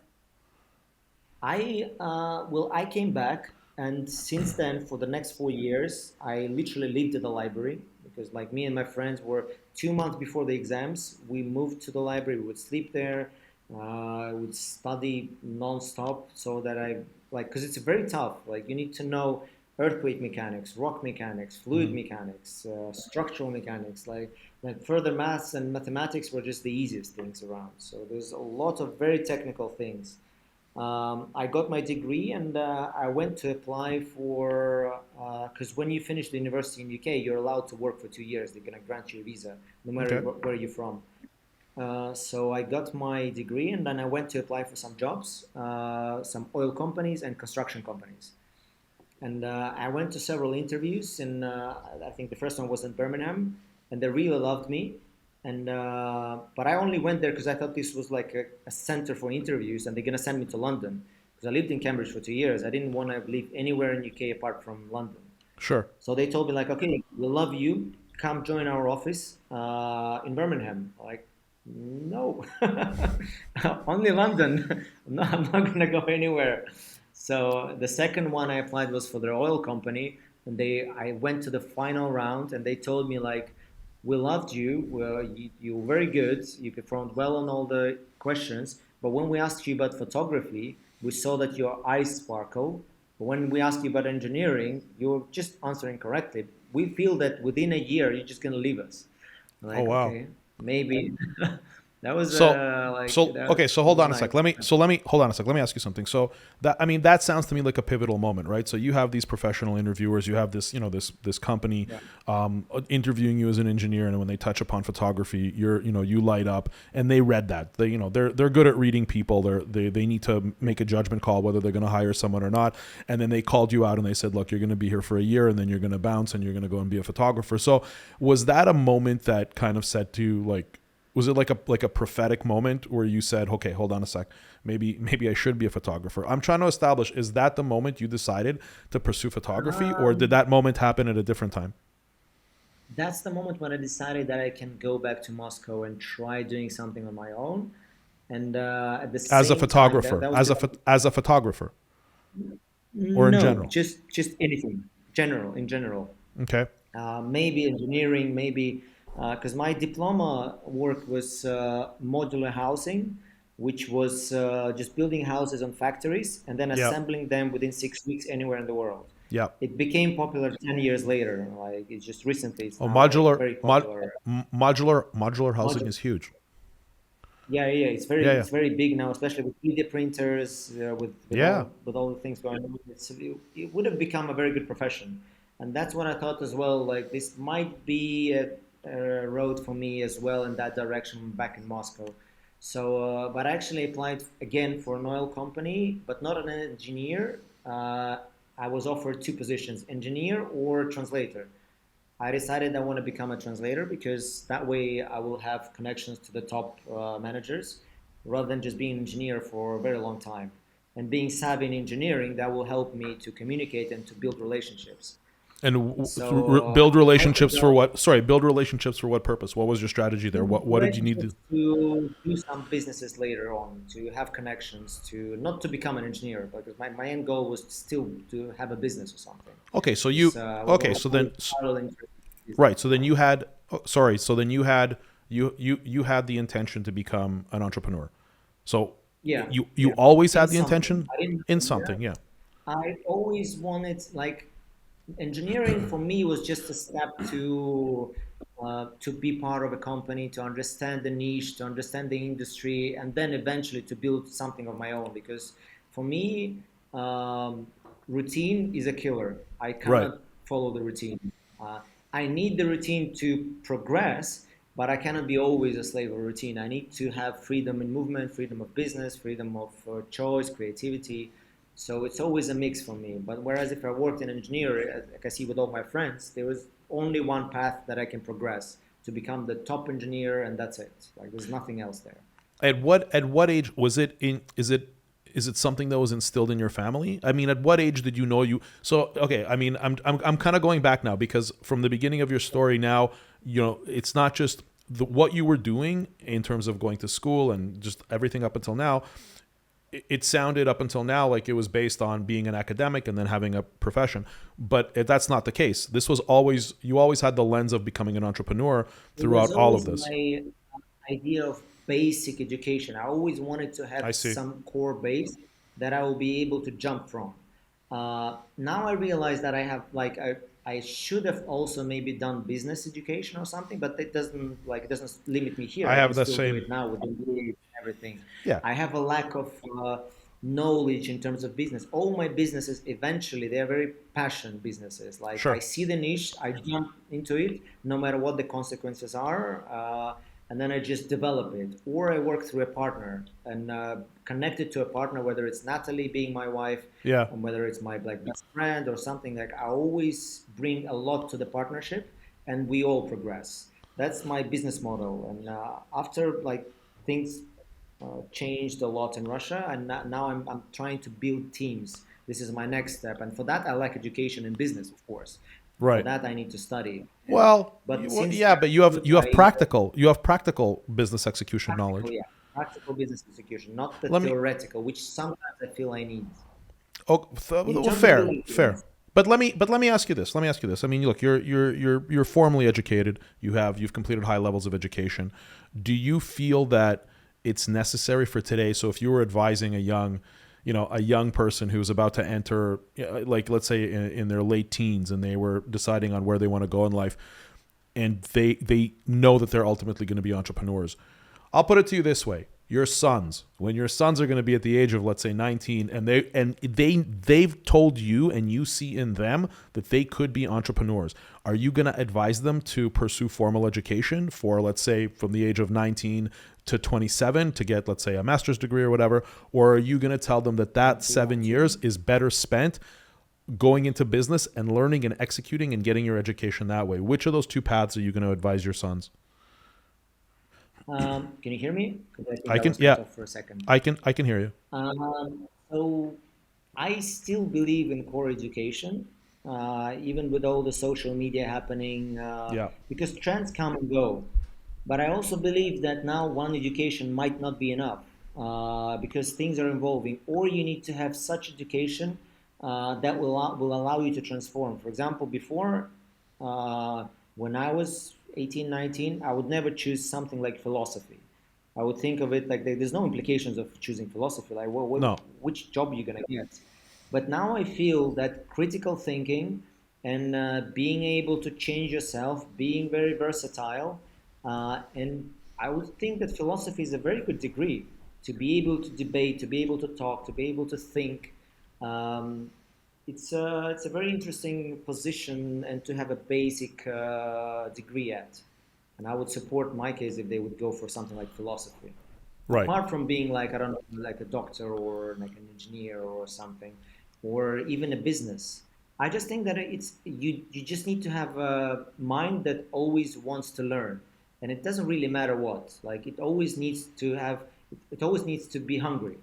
I came back, and since then, for the next 4 years, I literally lived at the library because, like, me and my friends were 2 months before the exams. We moved to the library. We would sleep there. I would study non-stop so that I like because it's very tough. Like, you need to know earthquake mechanics, rock mechanics, fluid Hmm. mechanics, structural mechanics. Like further maths and mathematics were just the easiest things around. So there's a lot of very technical things. I got my degree and I went to apply for because when you finish the university in UK, you're allowed to work for 2 years. They're gonna grant you a visa, no matter Okay. where you're from. So I got my degree, and then I went to apply for some jobs, some oil companies and construction companies. And I went to several interviews, and I think the first one was in Birmingham, and they really loved me. And but I only went there because I thought this was like a center for interviews, and they're gonna send me to London because I lived in Cambridge for 2 years. I didn't want to live anywhere in UK apart from London. Sure. So they told me like, okay, we love you. Come join our office in Birmingham. Like, no, only London. No, I'm not gonna go anywhere. So the second one I applied was for their oil company, and I went to the final round, and they told me like, we loved you. Well, you were very good. You performed well on all the questions. But when we asked you about photography, we saw that your eyes sparkle. But when we asked you about engineering, you're just answering correctly. We feel that within a year, you're just going to leave us. I'm Oh like, wow. okay, maybe. That was So like, so okay, so that hold was on a nice. sec. Let me hold on a sec. Let me ask you something. So that, I mean, that sounds to me like a pivotal moment, right? So you have these professional interviewers, you have this, this company Yeah. interviewing you as an engineer, and when they touch upon photography, you light up, and they read that. They're good at reading people. They need to make a judgment call whether they're going to hire someone or not. And then they called you out and they said, look, you're going to be here for a year, and then you're going to bounce, and you're going to go and be a photographer. So was that a moment that kind of said to you, like, was it like a prophetic moment where you said, "Okay, hold on a sec. Maybe I should be a photographer." I'm trying to establish, is that the moment you decided to pursue photography, or did Um, that moment happen at a different time? that's the moment when I decided that I can go back to Moscow and try doing something on my own. And at the As a same time, photographer, that was the as a photographer, or in no, general? just anything, general, in general. Okay. Maybe engineering, maybe because my diploma work was modular housing, which was just building houses on factories and then Yeah. assembling them within 6 weeks anywhere in the world. Yeah. It became popular 10 years later. Like it's just recently, it's Oh, now like very mod, popular. modular housing Modular, is huge. yeah, yeah, Yeah. Yeah. it's very big now, especially with 3D printers, Yeah. with all the things going on. It would have become a very good profession, and that's what I thought as well. Like this might be a road for me as well in that direction back in Moscow. So, but I actually applied again for an oil company, but not an engineer. I was offered two positions: engineer or translator. I decided I want to become a translator because that way I will have connections to the top managers rather than just being an engineer for a very long time. And being savvy in engineering, that will help me to communicate and to build relationships. And So build I ended relationships for up what? Sorry, build relationships for what purpose? What was your strategy there? building What did you need to? relationships to do some businesses later on, to have connections, to not to become an engineer, because my end goal was still to have a business or something. Okay, so Because you I was okay, so then always parallel interest in business. right, so then you had oh, sorry, so then you had the intention to become an entrepreneur. So Yeah, you yeah. always In had the something. intention I didn't in know something, that. yeah. I always wanted like engineering for me was just a step to be part of a company, to understand the niche, to understand the industry, and then eventually to build something of my own. Because for me, um, routine is a killer. I Right. cannot follow the routine. Uh, I need the routine to progress, but I cannot be always a slave of routine. I need to have freedom in movement, freedom of business, freedom of choice, creativity. So it's always a mix for me. But whereas if I worked in engineering, like I see with all my friends, there was only one path that I can progress to become the top engineer, and that's it. Like there's nothing else there. At what age was it in is it something that was instilled in your family? I mean, at what age did you know you so okay, I mean, I'm kind of going back now because from the beginning of your story now, it's not just what you were doing in terms of going to school and just everything up until now. It sounded up until now like it was based on being an academic and then having a profession, but that's not the case. This was always you always had the lens of becoming an entrepreneur It throughout was all of always this. my idea of basic education. I always wanted to I have see. some core base that I will be able to jump from. Now I realize that I should have also maybe done business education or something, but it doesn't limit me here. I I can have the still do same. it now with the degree and everything. Yeah. I have a lack of knowledge in terms of business. All my businesses eventually they are very passion businesses. Like I Sure. see the niche, I jump into it, no matter what the consequences are. and then I just develop it, or I work through a partner and connect it to a partner, whether it's Natalie being my wife, Yeah. or whether it's my like best friend or something. Like I always bring a lot to the partnership, and we all progress. That's my business model. And after like things changed a lot in Russia, and now I'm trying to build teams. This is my next step, and for that I like education and business, of course. For Right. that I need to study. And Well, but since yeah, but you have I practical business execution practical, knowledge. yeah, practical business execution, not the Let me theoretical, which sometimes I feel I need. Oh, In well, terms of fair, building fair. teams, But let me ask you this. Let me ask you this. I mean, look, you're formally educated. You've completed high levels of education. Do you feel that it's necessary for today? So if you were advising a young person who's about to enter, like let's say in their late teens, and they were deciding on where they want to go in life, and they know that they're ultimately going to be entrepreneurs. I'll put it to you this way: your sons, when your sons are going to be at the age of let's say 19, and they've told you and you see in them that they could be entrepreneurs, are you going to advise them to pursue formal education for let's say from the age of 19 to 27 to get let's say a master's degree or whatever, or are you going to tell them that that if they want 7 years to. is better spent going into business and learning and executing and getting your education that way? Which of those two paths are you going to advise your sons? Can you hear me? Because I think I I can, was cut yeah, off for a second. I can hear you. So I still believe in core education, even with all the social media happening, Yeah. because trends come and go. But I also believe that now one education might not be enough, because things are evolving, or you need to have such education that will allow you to transform. For example, before, uh, when I was 18, 19, I would never choose something like philosophy. I would think of it like there's no implications of choosing philosophy. Like, well, No, which job are you gonna get? But now I feel that critical thinking and being able to change yourself, being very versatile, and I would think that philosophy is a very good degree to be able to debate, to be able to talk, to be able to think. Um, it's a very interesting position and to have a basic degree at. And I would support my case if they would go for something like philosophy. right. Apart from being like, I don't know, like a doctor or like an engineer or something, or even a business. I just think that you just need to have a mind that always wants to learn, and it doesn't really matter what. Like it always needs to have, it always needs to be hungry,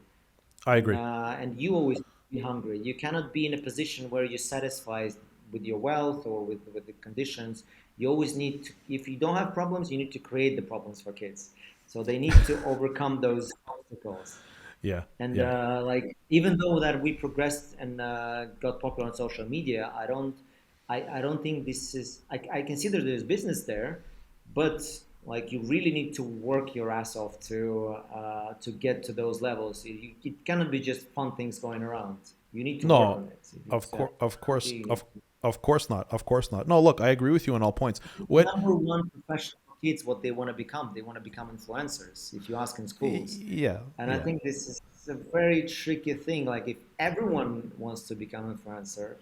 I agree. and you always be hungry. You cannot be in a position where you're satisfied with your wealth or with the conditions. You always need to, if you don't have problems, you need to create the problems for kids. So they need to overcome those obstacles. Yeah, And yeah. like even though that we progressed and got popular on social media, I don't think this is. I consider there's business there, but like you really need to work your ass off to get to those levels. It cannot be just fun things going around. You need to work No, on it. of course, of course, You need of course not, of course not. No, look, I agree with you on all points. What? number one profession for kids what they want to become. They want to become influencers. If you ask in schools, Yeah, and I yeah. think this is a very tricky thing. Like if everyone wants to become influencer,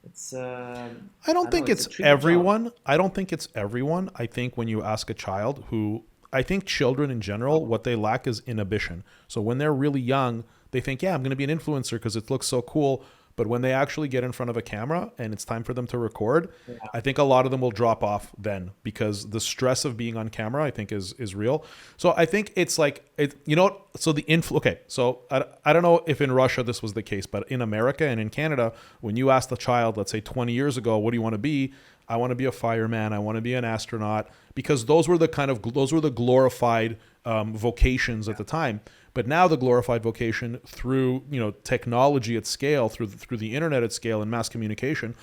it's I I don't don't know. think It's a it's tricky job. everyone. I don't think it's everyone. I think when you ask a child who, I think children in general, what they lack is inhibition. So when they're really young, they think, yeah, I'm going to be an influencer because it looks so cool. But when they actually get in front of a camera and it's time for them to record, Yeah. I think a lot of them will drop off then because the stress of being on camera, I think, is real. So I think it's like it. You know what? So okay. So I don't know if in Russia this was the case, but in America and in Canada, when you ask the child, let's say 20 years ago, what do you want to be? I want to be a fireman. I want to be an astronaut because those were the glorified vocations at the time. But now the glorified vocation through technology at scale, through the internet at scale and mass communication,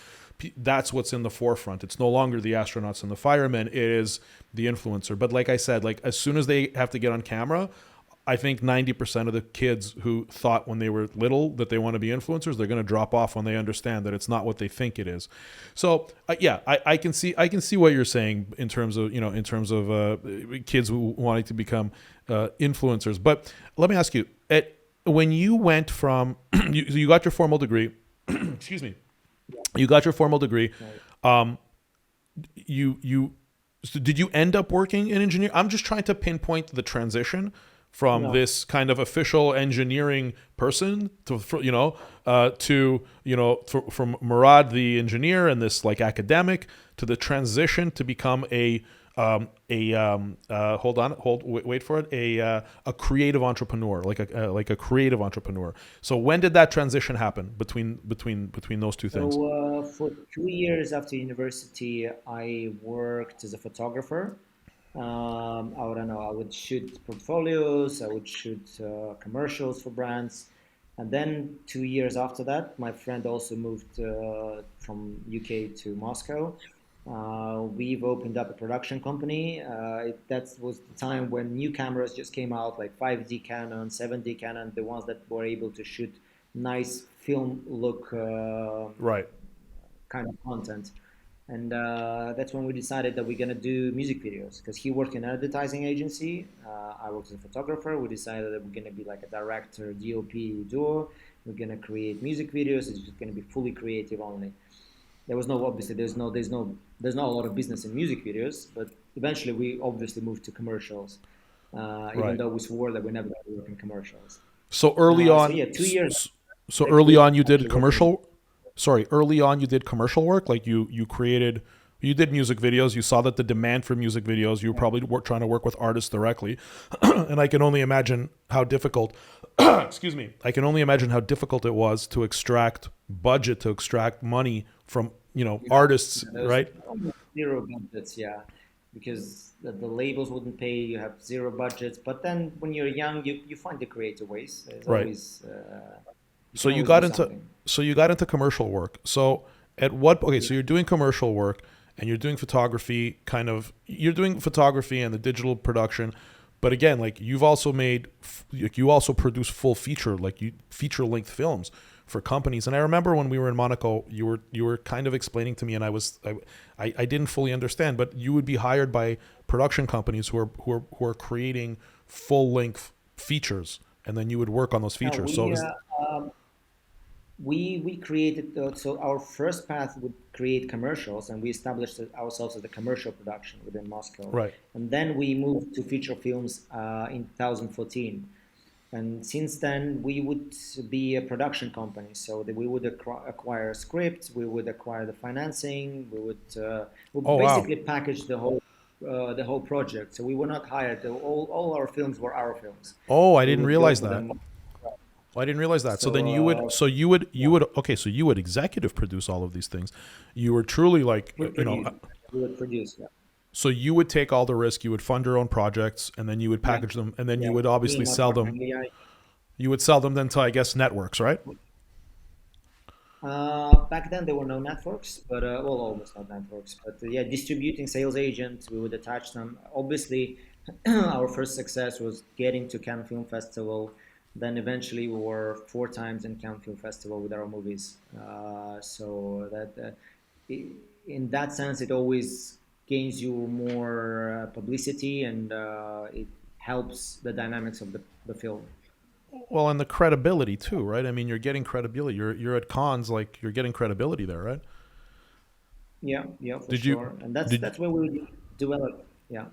that's what's in the forefront. It's no longer the astronauts and the firemen; it is the influencer. But like I said, like as soon as they have to get on camera, I think 90% of the kids who thought when they were little that they want to be influencers, they're going to drop off when they understand that it's not what they think it is. So yeah, I can see what you're saying in terms of kids wanting to become influencers. But let me ask you, when you went from you got your formal degree, excuse me, you got your formal degree, Right. you So did you end up working in engineering? I'm just trying to pinpoint the transition from No. this kind of official engineering person to from Murad the engineer and this like academic to the transition to become wait for it, a creative entrepreneur, like a creative entrepreneur. So when did that transition happen between those two things? So for 2 years after university, I worked as a photographer. I don't know. I would shoot portfolios. I would shoot commercials for brands, and then 2 years after that, my friend also moved from UK to Moscow. We've opened up a production company. That was the time when new cameras just came out, like 5D Canon, 7D Canon, the ones that were able to shoot nice film look Right. kind of content. And that's when we decided that we're gonna do music videos because he worked in an advertising agency. I worked as a photographer. We decided that we're gonna be like a director, DOP duo. We're gonna create music videos. It's just gonna be fully creative only. There was no obviously there's not a lot of business in music videos, but eventually we obviously moved to commercials. Even Right. though we swore that we never gonna work in commercials. So early So on, yeah, 2 years so I early quit on you did actually working. commercial. Sorry, early on you did commercial work. Like you did music videos. You saw that the demand for music videos. You were probably trying to work with artists directly, and I can only imagine how difficult. Excuse me. I can only imagine how difficult it was to extract budget, to extract money from Yeah, artists, there's right? almost zero budgets, yeah, because the labels wouldn't pay. You have zero budgets, but then when you're young, you find the creative ways. There's Right. always you So can you always do got into something. commercial work. So at what okay, Yeah, so you're doing commercial work and you're doing photography you're doing photography and the digital production. But again, like you also produce full feature like you feature length films for companies. And I remember when we were in Monaco, you were kind of explaining to me and I didn't fully understand, but you would be hired by production companies who are creating full length features and then you would work on those now features. So is we created so our first path would create commercials, and we established ourselves as a commercial production within Moscow, right. and then we moved to feature films in 2014. And since then, we would be a production company, so that we would acquire scripts, we would acquire the financing, we Oh wow. basically package the whole project. So we were not hired. All our films were our films. Oh, I We didn't would go realize for that. them. Oh, I didn't realize that. So then So you would okay, so you would executive produce all of these things. You were truly like, we produce. We would produce. Yeah, so you would take all the risk, you would fund your own projects and then you would yeah, package them and then you yeah. would Me obviously and my sell partner. them. Yeah. You would sell them then to I guess networks, right? Back then there were no networks, but well, almost not networks. But yeah, distributing sales agents, we would attach them. Obviously, our first success was getting to Cannes Film Festival. Then eventually we were 4 times in Cannes Film Festival with our movies. So that in that sense, it always gains you more publicity, and it helps the dynamics of the film. Well, and the credibility too, right? I mean, you're getting credibility. You're at cons like you're getting credibility there, right? Yeah, yeah, for Did you sure. And that's did that's where we develop. Yeah,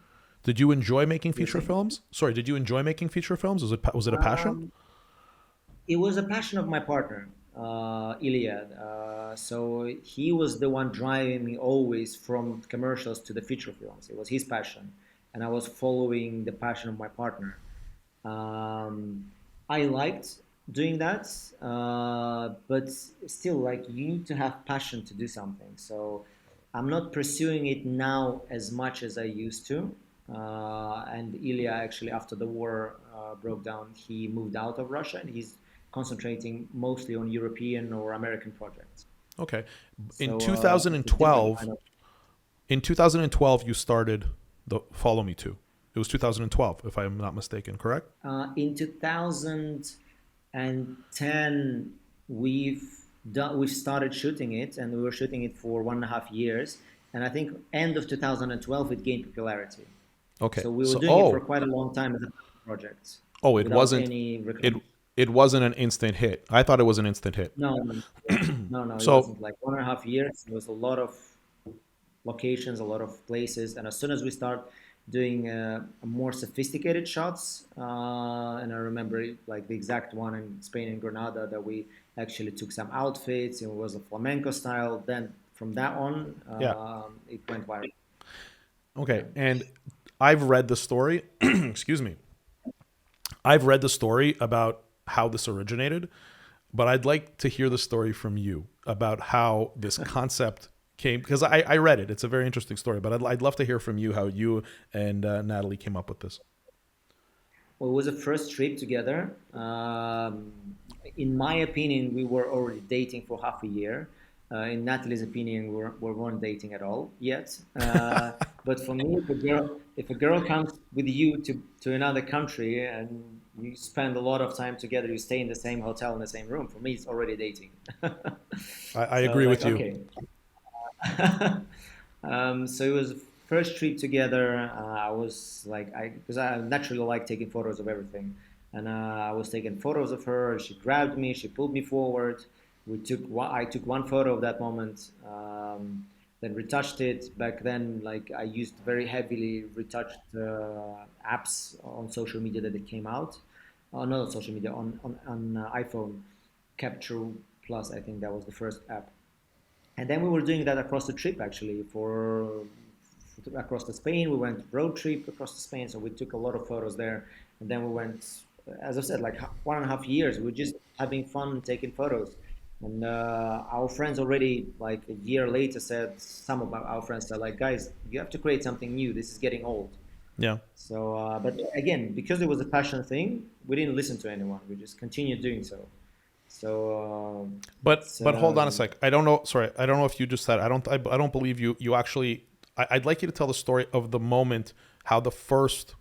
did you enjoy making you're feature saying. films? Sorry, did you enjoy making feature films? Was it a passion? Um, it was a passion of my partner, Ilya. So he was the one driving me always from commercials to the feature films. It was his passion, and I was following the passion of my partner. Um, I liked doing that, but still, like you need to have passion to do something. So I'm not pursuing it now as much as I used to. And Ilya actually, after the war broke down, he moved out of Russia and he's concentrating mostly on European or American projects. Okay. In So it's a different 2012, kind of. in 2012 you started the Follow Me To. It was 2012 if I'm not mistaken, correct? In 2010, we started shooting it, and we were shooting it for 1.5 years. And I think end of 2012 it gained popularity. Okay. So we were So doing it for quite a long time as a project it without wasn't any it recognition. it wasn't an instant hit. I thought it was an instant hit. No, no, it wasn't. No, no, it So wasn't like 1.5 years. It was a lot of locations, a lot of places. And as soon as we start doing more sophisticated shots, and I remember like the exact one in Spain in Granada that we actually took some outfits and it was a flamenco style. Then from that on, Yeah. it went viral. Okay. Yeah. And I've read the story. Excuse me. I've read the story about how this originated, but I'd like to hear the story from you about how this concept came, because I read it. It's a very interesting story, but I'd love to hear from you how you and Natalie came up with this. Well, it was a first trip together. In my opinion, we were already dating for half a year. In Natalie's opinion, we weren't dating at all yet. But for me, if a girl comes with you to another country and you spend a lot of time together, you stay in the same hotel in the same room. For me, it's already dating. I So I was agree like, with you. okay. So it was first trip together. I was like, because I naturally like taking photos of everything, and I was taking photos of her. She grabbed me, she pulled me forward. I took one photo of that moment, then retouched it. Back then, like I used very heavily retouched apps on social media that it came out. No, not social media on iPhone. Capture Plus, I think that was the first app. And then we were doing that across the trip actually for across the Spain. We went road trip across the Spain, so we took a lot of photos there. And then we went, as I said, like 1.5 years. We were just having fun taking photos. And our friends already like a year later said, some of our friends said like, guys, you have to create something new. This is getting old. Yeah. So, but again, because it was a passion thing, we didn't listen to anyone. We just continued doing so. So But it's hold on a sec. I don't know. Sorry, I don't know if you just said. I don't believe you. You actually. I'd like you to tell the story of the moment how the first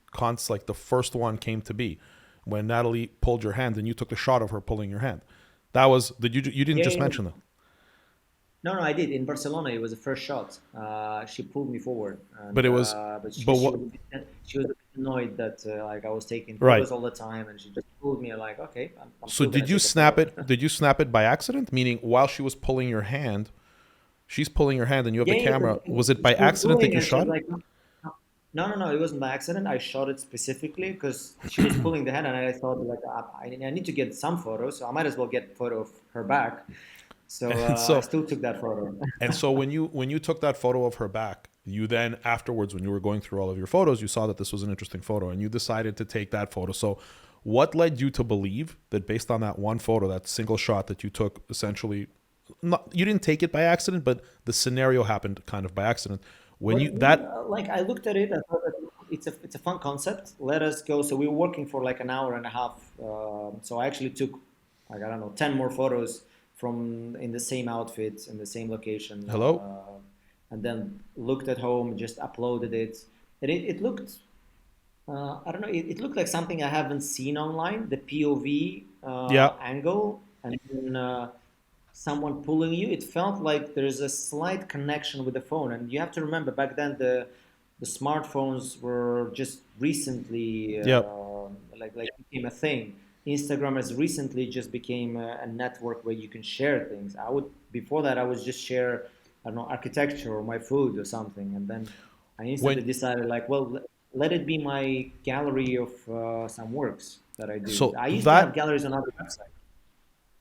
like the first one came to be, when Natalie pulled your hand and you took the shot of her pulling your hand. That was. Did you? You didn't yeah, just yeah. mention that. No, no, I did in Barcelona. It was the first shot. She pulled me forward, But and it was. but But she what? was she was a bit annoyed that like I was taking Right. photos all the time, and she just pulled me like, okay, I'm So still gonna did you take a snap photo. it? Did you snap it by accident? Meaning, while she was pulling your hand, she's pulling your hand, and you have the Yeah, yeah, camera. Was it by she was accident that pulling, you and she was shot it? like, no, no, no, no, it wasn't by accident. I shot it specifically because she was pulling the hand, and I thought like I need to get some photos, so I might as well get a photo of her back. So And I so still took that photo. when you took that photo of her back, you then afterwards, when you were going through all of your photos, you saw that this was an interesting photo, and you decided to take that photo. So, what led you to believe that based on that one photo, that single shot that you took, essentially, not, you didn't take it by accident, but the scenario happened kind of by accident. When Well, you that like I looked at it, I thought that it's a fun concept. Let us go. So we were working for like an hour and a half. So I actually took like I don't know 10 more photos from in the same outfit in the same location, hello, and then looked at home, just uploaded it. And it looked I don't know. It looked like something I haven't seen online. The POV yeah, angle, and then someone pulling you. It felt like there's a slight connection with the phone, and you have to remember back then the smartphones were just recently yeah. like became a thing. Instagram has recently just became a network where you can share things. I would before that I would just share I don't know architecture or my food or something, and then I instantly When decided like well let it be my gallery of some works that I do. so I used to have that galleries on other websites.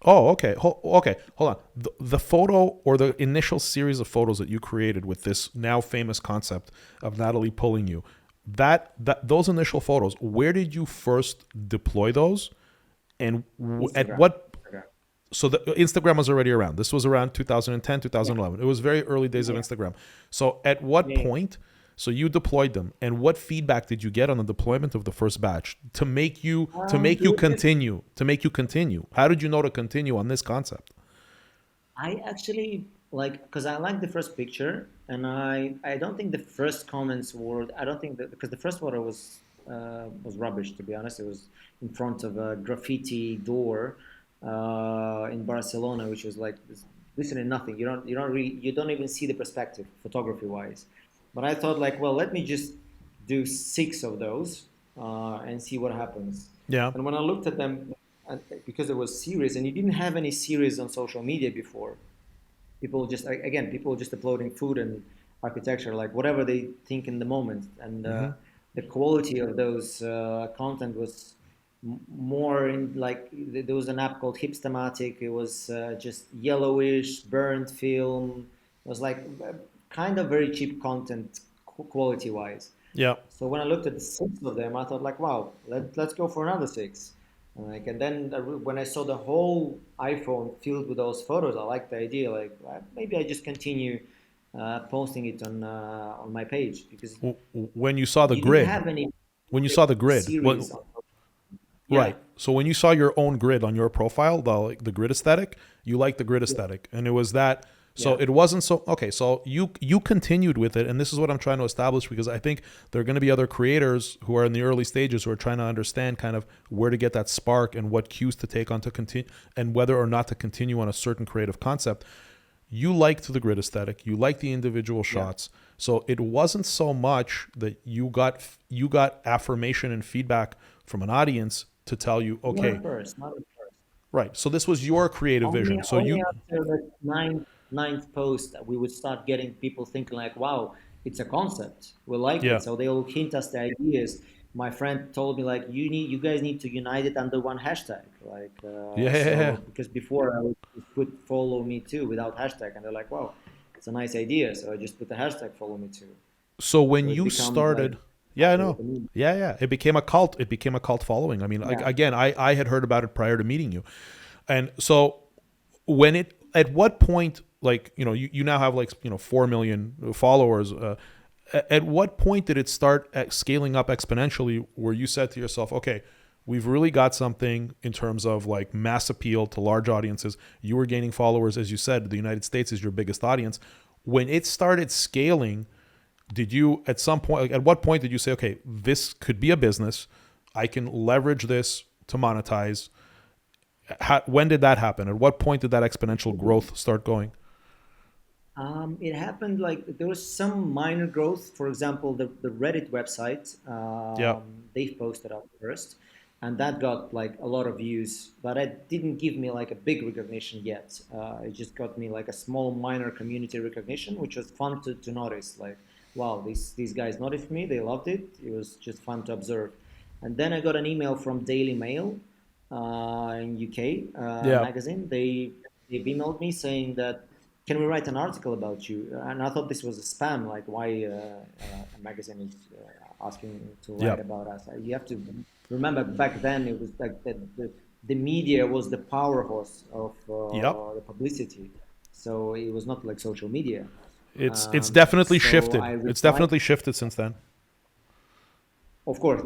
Oh, okay. Okay, hold on. The photo or the initial series of photos that you created with this now famous concept of Natalie pulling you, that those initial photos, where did you first deploy those, and at Instagram. what? Instagram. So the Instagram was already around. This was around 2010, Yeah. 2011. It was very early days of Yeah. Instagram. So at what Yeah. point? So you deployed them, and what feedback did you get on the deployment of the first batch It was just to make you continue? How did you know to continue on this concept? I actually like because I like the first picture, and I don't think the first comments were I don't think that because the first photo was rubbish to be honest. It was in front of a graffiti door in Barcelona, which was like literally nothing. You don't even see the perspective photography wise. But I thought like well let me just do six of those and see what happens. Yeah. And when I looked at them, because it was series, and you didn't have any series on social media before, people just again people just uploading food and architecture, like whatever they think in the moment. And Mm-hmm. the quality of those content was more in like there was an app called Hipstamatic. It was just yellowish, burnt film. It was like kind of very cheap content quality wise. Yeah. So when I looked at the six of them, I thought like, wow, let's go for another six. Like, and then when I saw the whole iPhone filled with those photos, I liked the idea. Like, maybe I just continue posting it on my page because When you saw the you didn't grid, have any when you saw the grid, what? series. Yeah, Right. So when you saw your own grid on your profile, the like the grid aesthetic, you liked the grid yeah, aesthetic, and it was that. So yeah. it wasn't so okay. So you continued with it, and this is what I'm trying to establish because I think there are going to be other creators who are in the early stages who are trying to understand kind of where to get that spark and what cues to take on to continue and whether or not to continue on a certain creative concept. You liked the grid aesthetic, you liked the individual Yeah. shots, so it wasn't so much that you got affirmation and feedback from an audience to tell you, Not okay, at first, not at first. right, so this was your creative Only vision, so only you after the ninth post we would start getting people thinking like, wow, it's a concept. We like yeah. it. So they'll hint us the ideas. My friend told me like, you guys need to unite it under one hashtag. Like Yeah, yeah, yeah. so because before I would just put follow me too without hashtag, and they're like, wow, it's a nice idea. So I just put the hashtag follow me too. So when So it you becomes like started, yeah, I like know. a meme. Yeah, yeah. It became a cult. It became a cult following. I mean, like, Yeah. again, I had heard about it prior to meeting you. And so when it, at what point, like, you now have like, 4 million followers. At what point did it start scaling up exponentially where you said to yourself, okay, we've really got something in terms of like mass appeal to large audiences. You were gaining followers, as you said, the United States is your biggest audience. When it started scaling, did you at some point, like at what point did you say, okay, this could be a business, I can leverage this to monetize? When did that happen? At what point did that exponential growth start going? It happened like there was some minor growth. For example, the Reddit website, Yeah. they posted up first, and that got like a lot of views, but it didn't give me like a big recognition yet. It just got me like a small minor community recognition, which was fun to notice. Like, wow, these guys noticed me, they loved it. It was just fun to observe. And then I got an email from Daily Mail in UK Yeah. magazine. They emailed me saying that can we write an article about you? And I thought this was a spam, like why a magazine is asking to Yeah. write about us. You have to remember back then it was like the media was the powerhouse of Yep. the publicity, so it was not like social media. It's definitely So I shifted. It's replied, definitely shifted since then. of course,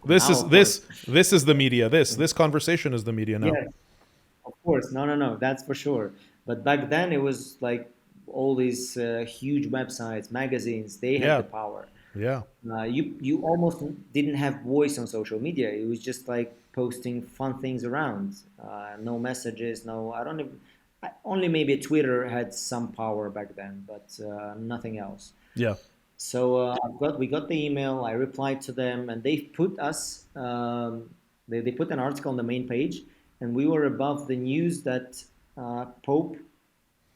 This now is of course, this is the media. This conversation is the media now. yes. Of course, no, that's for sure. But back then, it was like all these huge websites, magazines. They had Yeah. the power. Yeah. You almost didn't have voice on social media. It was just like posting fun things around. No messages. No, I don't even. Only maybe Twitter had some power back then, but nothing else. Yeah. So we got the email. I replied to them, and they put us. They put an article on the main page, and we were above the news that Pope,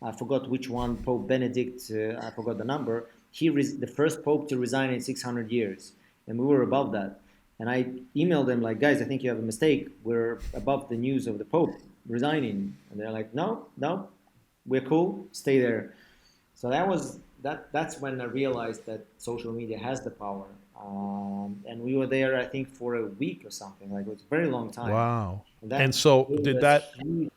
I forgot which one, Pope Benedict, I forgot the number. The first Pope to resign in 600 years, and we were above that. And I emailed them like, guys, I think you have a mistake. We're above the news of the Pope resigning, and they're like, no, no, we're cool. Stay there. So that's when I realized that social media has the power. And we were there, I think, for a week or something. Like it was a very long time, Wow. and that And so gave did us that huge.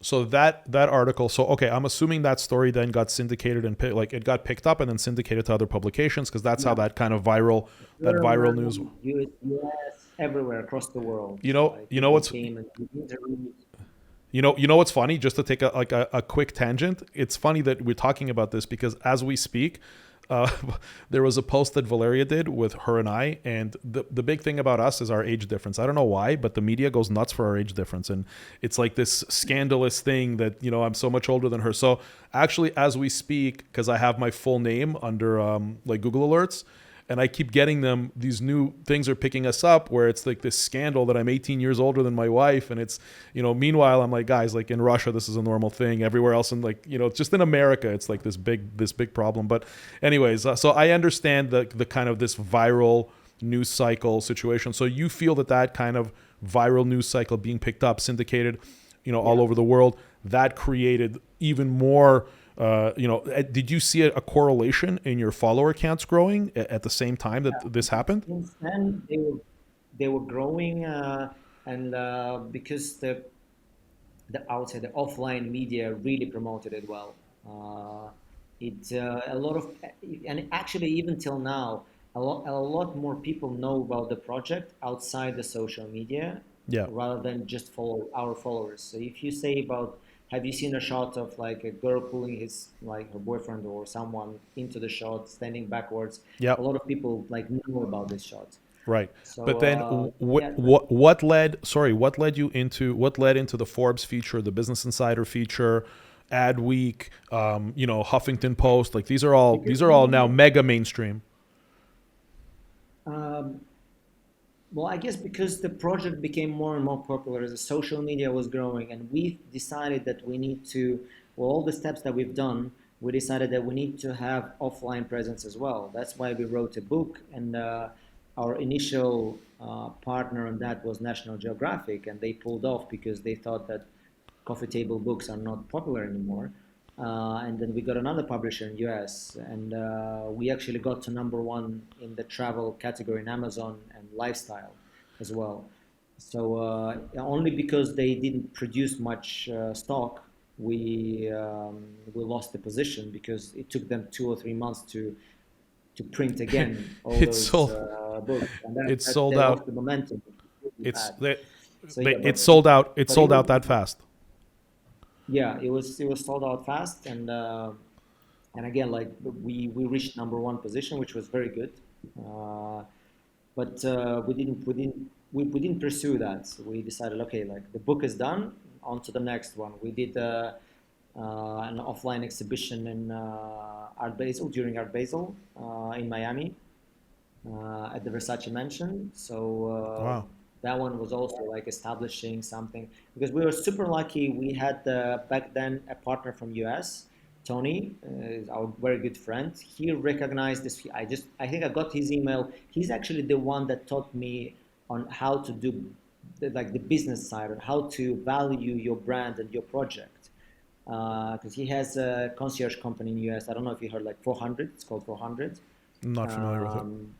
so that article, so okay, I'm assuming that story then got syndicated and like it got picked up and then syndicated to other publications because that's how Yeah, that kind of viral news. German, US, everywhere across the world. You know, Like you know people what's came and did interviews. you know what's funny? Just to take a quick tangent, it's funny that we're talking about this because as we speak, uh, there was a post that Valeria did with her and I, and the big thing about us is our age difference. I don't know why, but the media goes nuts for our age difference, and it's like this scandalous thing that I'm so much older than her. So actually, as we speak, because I have my full name under like Google Alerts, and I keep getting them. These new things are picking us up where it's like this scandal that I'm 18 years older than my wife, and it's, meanwhile I'm like, guys, like in Russia this is a normal thing. Everywhere else, and like, just in America it's like this big problem. But anyways, so I understand the kind of this viral news cycle situation. So you feel that kind of viral news cycle being picked up, syndicated, all Yeah. over the world, that created even more. Did you see a correlation in your follower counts growing at the same time that this happened? Since then, they were growing, and because the I would say the offline media really promoted it well. Uh, it a lot of and actually even till now, a lot more people know about the project outside the social media Yeah. rather than just follow our followers. So if you say about have you seen a shot of like a girl pulling his like her boyfriend or someone into the shot standing backwards, a Yep. lot of people like know about this shot. Right. But So then yeah, what led into the Forbes feature, the Business Insider feature, Adweek, Huffington Post, like these because are all now mega mainstream. um, well, I guess because the project became more and more popular as the social media was growing, and we decided that we need to, well, all the steps that we've done, we decided that we need to have offline presence as well. That's why we wrote a book, and our initial partner on that was National Geographic, and they pulled off because they thought that coffee table books are not popular anymore. And then we got another publisher in US, and we actually got to number one in the travel category in Amazon and lifestyle as well. So only because they didn't produce much stock, we lost the position because it took them 2 or 3 months to print again all It's those sold. books, and It's that sold they lost out. the momentum we It's had. they, So they yeah, it's sold out. It but it sold was out that fast. yeah, it was sold out fast, and again, like we reached number one position, which was very good. Uh, but we didn't pursue that. So we decided, okay, like the book is done, on to the next one. We did an offline exhibition in Art Basel during Art Basel in Miami at the Versace Mansion. So Wow. that one was also like establishing something because we were super lucky. We had back then a partner from US, Tony, is our very good friend. He recognized this. I think I got his email. He's actually the one that taught me on how to do like the business side and how to value your brand and your project. Because he has a concierge company in the US. I don't know if you heard like 400. It's called 400. I'm not familiar with it. Um,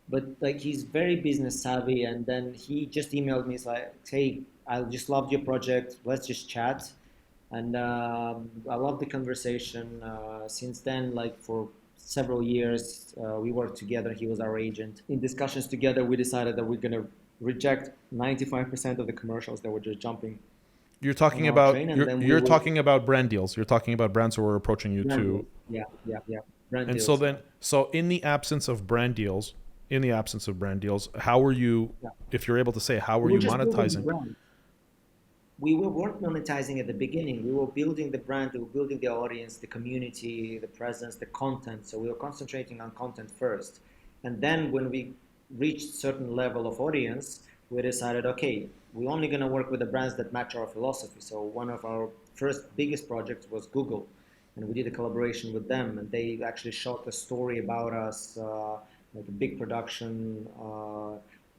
but like he's very business savvy, and then he just emailed me. He's like, hey, I just loved your project, let's just chat. And I love the conversation. Since then, like for several years we worked together. He was our agent. In discussions together we decided that we're going to reject 95% of the commercials that were just jumping You're on talking our about train, and you're then we you're would talking about brand deals. You're talking about brands who are approaching you brand to. deals. Yeah, yeah, yeah, brand And so deals. then, so in the absence of brand deals, how are you, Yeah, if you're able to say, how are we were you just building the monetizing? brand. We weren't monetizing at the beginning. We were building the brand, we were building the audience, the community, the presence, the content. So we were concentrating on content first. And then when we reached certain level of audience, we decided, okay, we're only going to work with the brands that match our philosophy. So one of our first biggest projects was Google, and we did a collaboration with them, and they actually shot a story about us, like a big production.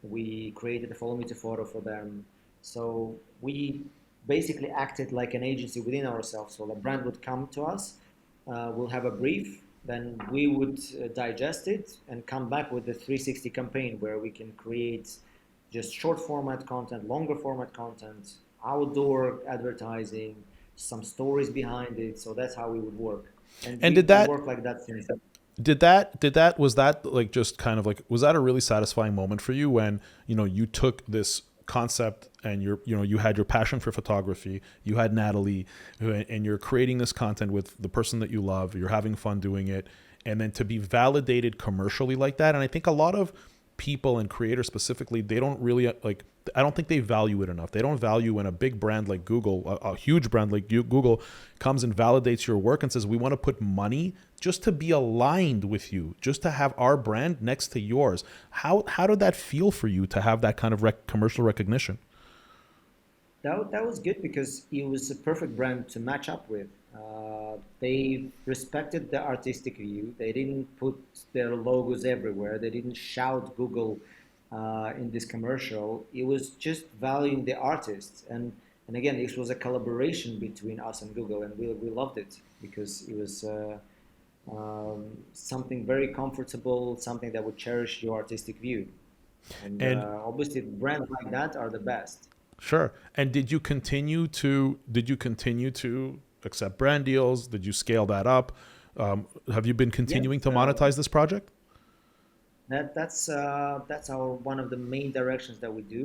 We created a Follow Me to photo for them. So we basically acted like an agency within ourselves. So the brand would come to us, we'll have a brief, then we would digest it and come back with the 360 campaign where we can create just short format content, longer format content, outdoor advertising, some stories behind it. So that's how we would work. And And we work like that since. was that like just kind of like, was that a really satisfying moment for you when, you took this concept and you had your passion for photography, you had Natalie, and you're creating this content with the person that you love, you're having fun doing it, and then to be validated commercially like that. And I think a lot of people and creators specifically, they don't really like, I don't think they value it enough. They don't value when a big brand like Google, a huge brand like Google comes and validates your work and says, we want to put money just to be aligned with you, just to have our brand next to yours. How did that feel for you to have that kind of commercial recognition? That was good because it was a perfect brand to match up with. They respected the artistic view. They didn't put their logos everywhere. They didn't shout Google in this commercial. It was just valuing the artists. And again, this was a collaboration between us and Google, and we loved it because it was something very comfortable, something that would cherish your artistic view. And And obviously, brands like that are the best. sure. And did you continue to accept brand deals? Did you scale that up? Have you been Yes, continuing to monetize this project? that's our one of the main directions that we do,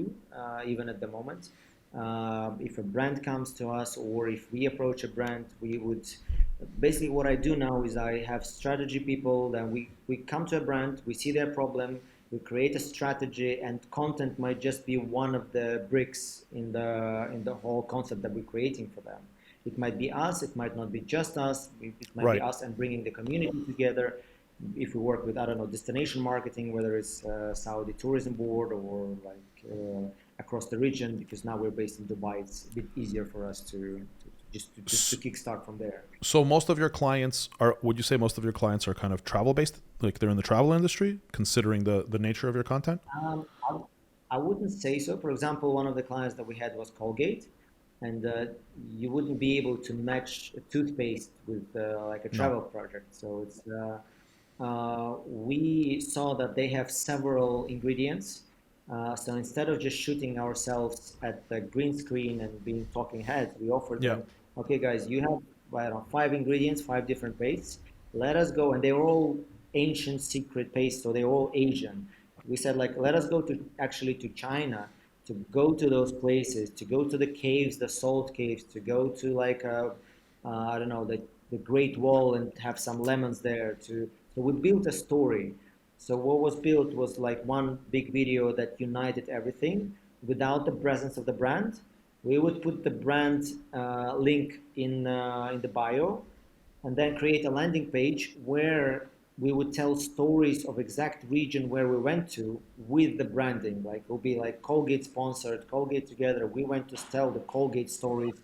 even at the moment. If a brand comes to us or if we approach a brand, we would basically what I do now is I have strategy people. Then we come to a brand, we see their problem, we create a strategy, and content might just be one of the bricks in the whole concept that we're creating for them. It might be us, it might not be just us, it might be Right. us and bringing the community together. If we work with, I don't know, destination marketing, whether it's Saudi Tourism Board or like across the region, because now we're based in Dubai, it's a bit easier for us to kickstart from there. So most of your clients are, would you say most of your clients are kind of travel based? Like they're in the travel industry, considering the nature of your content? I, I wouldn't say so. For example, one of the clients that we had was Colgate, and you wouldn't be able to match a toothpaste with like a No. travel project. So we saw that they have several ingredients. So instead of just shooting ourselves at the green screen and being talking heads, we offered Yeah. them, okay, guys, you have, I don't know, five ingredients, five different pastes. Let us go, and they were all ancient secret pastes, so they're all Asian. We said, like, let us go to actually to China, to go to those places, to go to the caves, the salt caves, to go to like I don't know, the Great Wall and have some lemons there. So we built a story. So what was built was like one big video that united everything without the presence of the brand. We would put the brand link in the bio, and then create a landing page where we would tell stories of exact region where we went to with the branding. Like it will be like Colgate sponsored, Colgate together. We went to tell the Colgate stories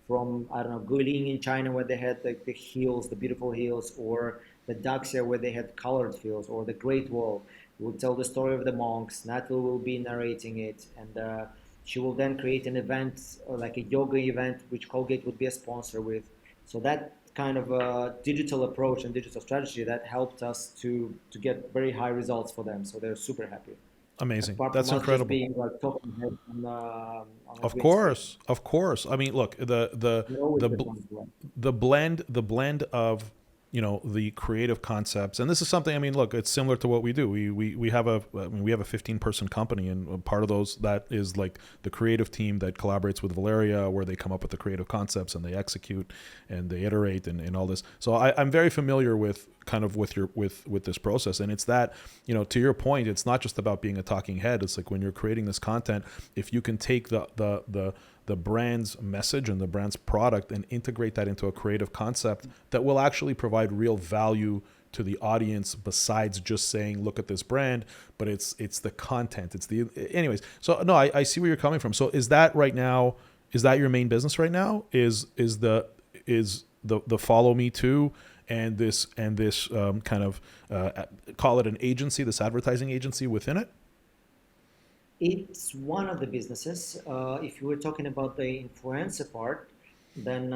from, I don't know, Guilin in China where they had the hills, the beautiful hills, or the Daxia where they had colored fields, or the Great Wall. We will tell the story of the monks. Natal will be narrating it, and she will then create an event, or like a yoga event, which Colgate would be a sponsor with. So that kind of a digital approach and digital strategy that helped us to get very high results for them. So they're super happy. Amazing. Apart from That's us just incredible. being like talking heads on a Of green screen. course, of course. I mean, look, We always the get bl- one to one. the blend of the creative concepts, and this is something, I mean, look, it's similar to what we do. We have a 15-person company, and a part of those, that is like the creative team that collaborates with Valeria, where they come up with the creative concepts and they execute and they iterate and all this. So I'm very familiar with kind of with this process, and it's that, to your point, it's not just about being a talking head. It's like when you're creating this content, if you can take the brand's message and the brand's product and integrate that into a creative concept that will actually provide real value to the audience, besides just saying, look at this brand, but it's the content, it's the, anyways. So no, I see where you're coming from. So is that right now, is that your main business right now, is the Follow Me To, and this kind of call it an agency, this advertising agency within it? It's one of the businesses. If you were talking about the influencer part, then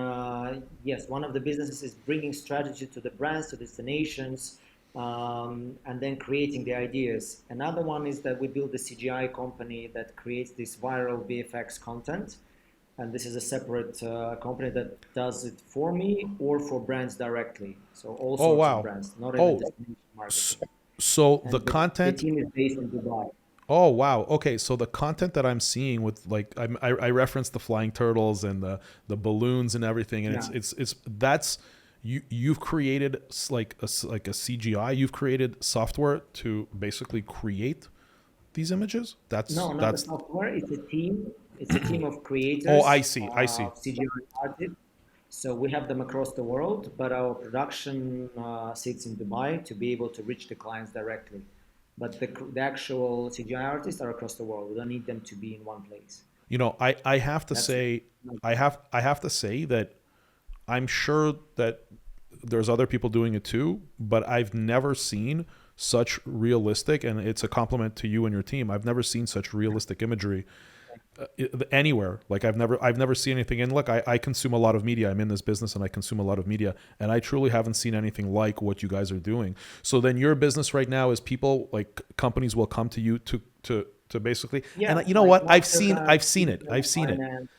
yes, one of the businesses is bringing strategy to the brands, to destinations, and then creating the ideas. Another one is that we build a CGI company that creates this viral VFX content. And this is a separate company that does it for me or for brands directly. So all Oh sorts of wow. brands, not even Oh, destination s- marketing. so the And the content. team is based in Dubai. Oh wow. Okay, so the content that I'm seeing with, like, I referenced the flying turtles and the balloons and everything, and Yeah. it's that's you've created like a CGI. You've created software to basically create these images? No, not the That's software. It's a team. It's a team of Oh, I creators, see. I see. CGI artists. So we have them across the world, but our production sits in Dubai to be able to reach the clients directly. But the actual CGI artists are across the world. We don't need them to be in one place. I have to That's say I have to say that I'm sure that there's other people doing it too, but I've never seen such realistic, and it's a compliment to you and your team. I've never seen such realistic imagery anywhere. Like I've never seen anything. And look, I consume a lot of media. I'm in this business and I consume a lot of media, and I truly haven't seen anything like what you guys are doing. So then your business right now is people, like companies will come to you to basically, yeah, and you know like what? I've seen it. I've seen it. finance.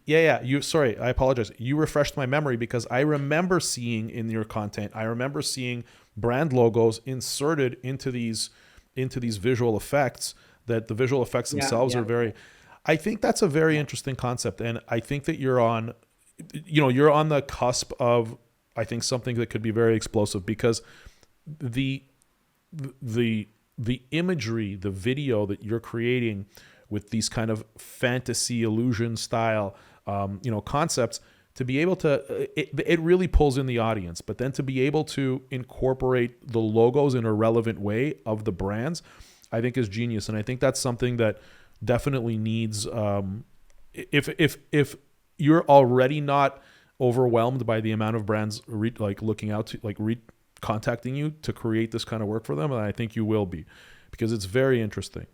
Yeah, yeah. Sorry, I apologize. You refreshed my memory because I remember seeing in your content, I remember seeing brand logos inserted into these visual effects, that the visual effects Yeah, themselves yeah, are very, I think that's a very yeah. interesting concept, and I think that you're on the cusp of, I think, something that could be very explosive, because the the imagery, the video that you're creating with these kind of fantasy illusion style, concepts, to be able to, it really pulls in the audience. But then to be able to incorporate the logos in a relevant way of the brands, I think is genius, and I think that's something that definitely needs. If you're already not overwhelmed by the amount of brands like looking out to, like contacting you to create this kind of work for them, and I think you will be, because it's very interesting.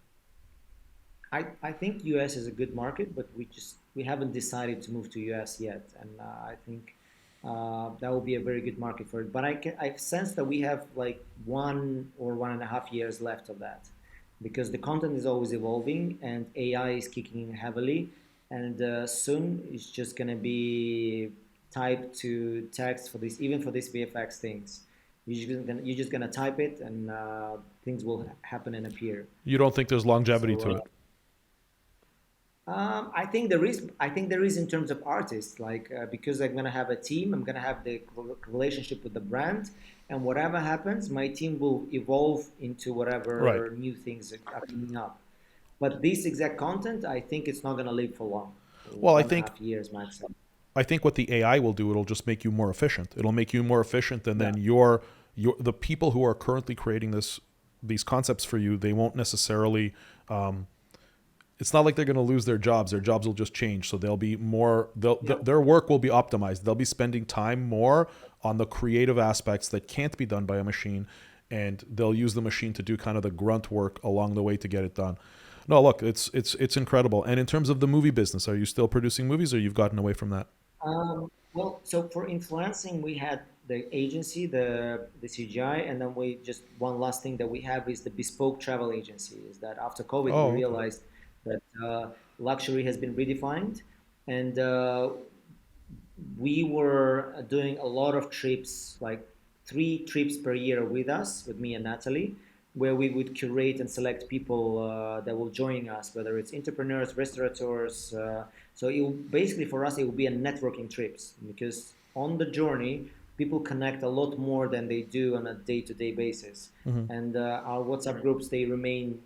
I think US is a good market, but we haven't decided to move to US yet, and I think that will be a very good market for it. But I sense that we have like 1 or 1.5 years left of that, because the content is always evolving and AI is kicking in heavily, and soon it's just gonna be typed to text for this, even for these VFX things. You're just gonna type it, and things will happen and appear. You don't think there's longevity So to it? I think there is. I think there is in terms of artists, like because I'm gonna have a team, I'm gonna have the relationship with the brand, and whatever happens, my team will evolve into Right. whatever new things are coming up. But this exact content, I think it's not gonna live for long, Well, I one and a think half years maximum. I think what the AI will do, it'll just make you more efficient. It'll make you more efficient, and Yeah, then your the people who are currently creating these concepts for you, they won't necessarily. Um, it's not like they're going to lose their jobs. Their jobs will just change, so they'll be more. yeah, Their work will be optimized. They'll be spending time more on the creative aspects that can't be done by a machine, and they'll use the machine to do kind of the grunt work along the way to get it done. No, look, it's incredible. And in terms of the movie business, are you still producing movies, or you've gotten away from that? well, so for influencing, we had the agency, the CGI, and then we just one last thing that we have is the bespoke travel agency. Is that after COVID, we Oh, okay. realized that luxury has been redefined, and we were doing a lot of trips, like 3 trips per year with us, with me and Natalie, where we would curate and select people that will join us, whether it's entrepreneurs, restaurateurs. So it will, basically for us, it will be a networking trips, because on the journey, people connect a lot more than they do on a day-to-day basis. Hmm. And our WhatsApp groups, they remain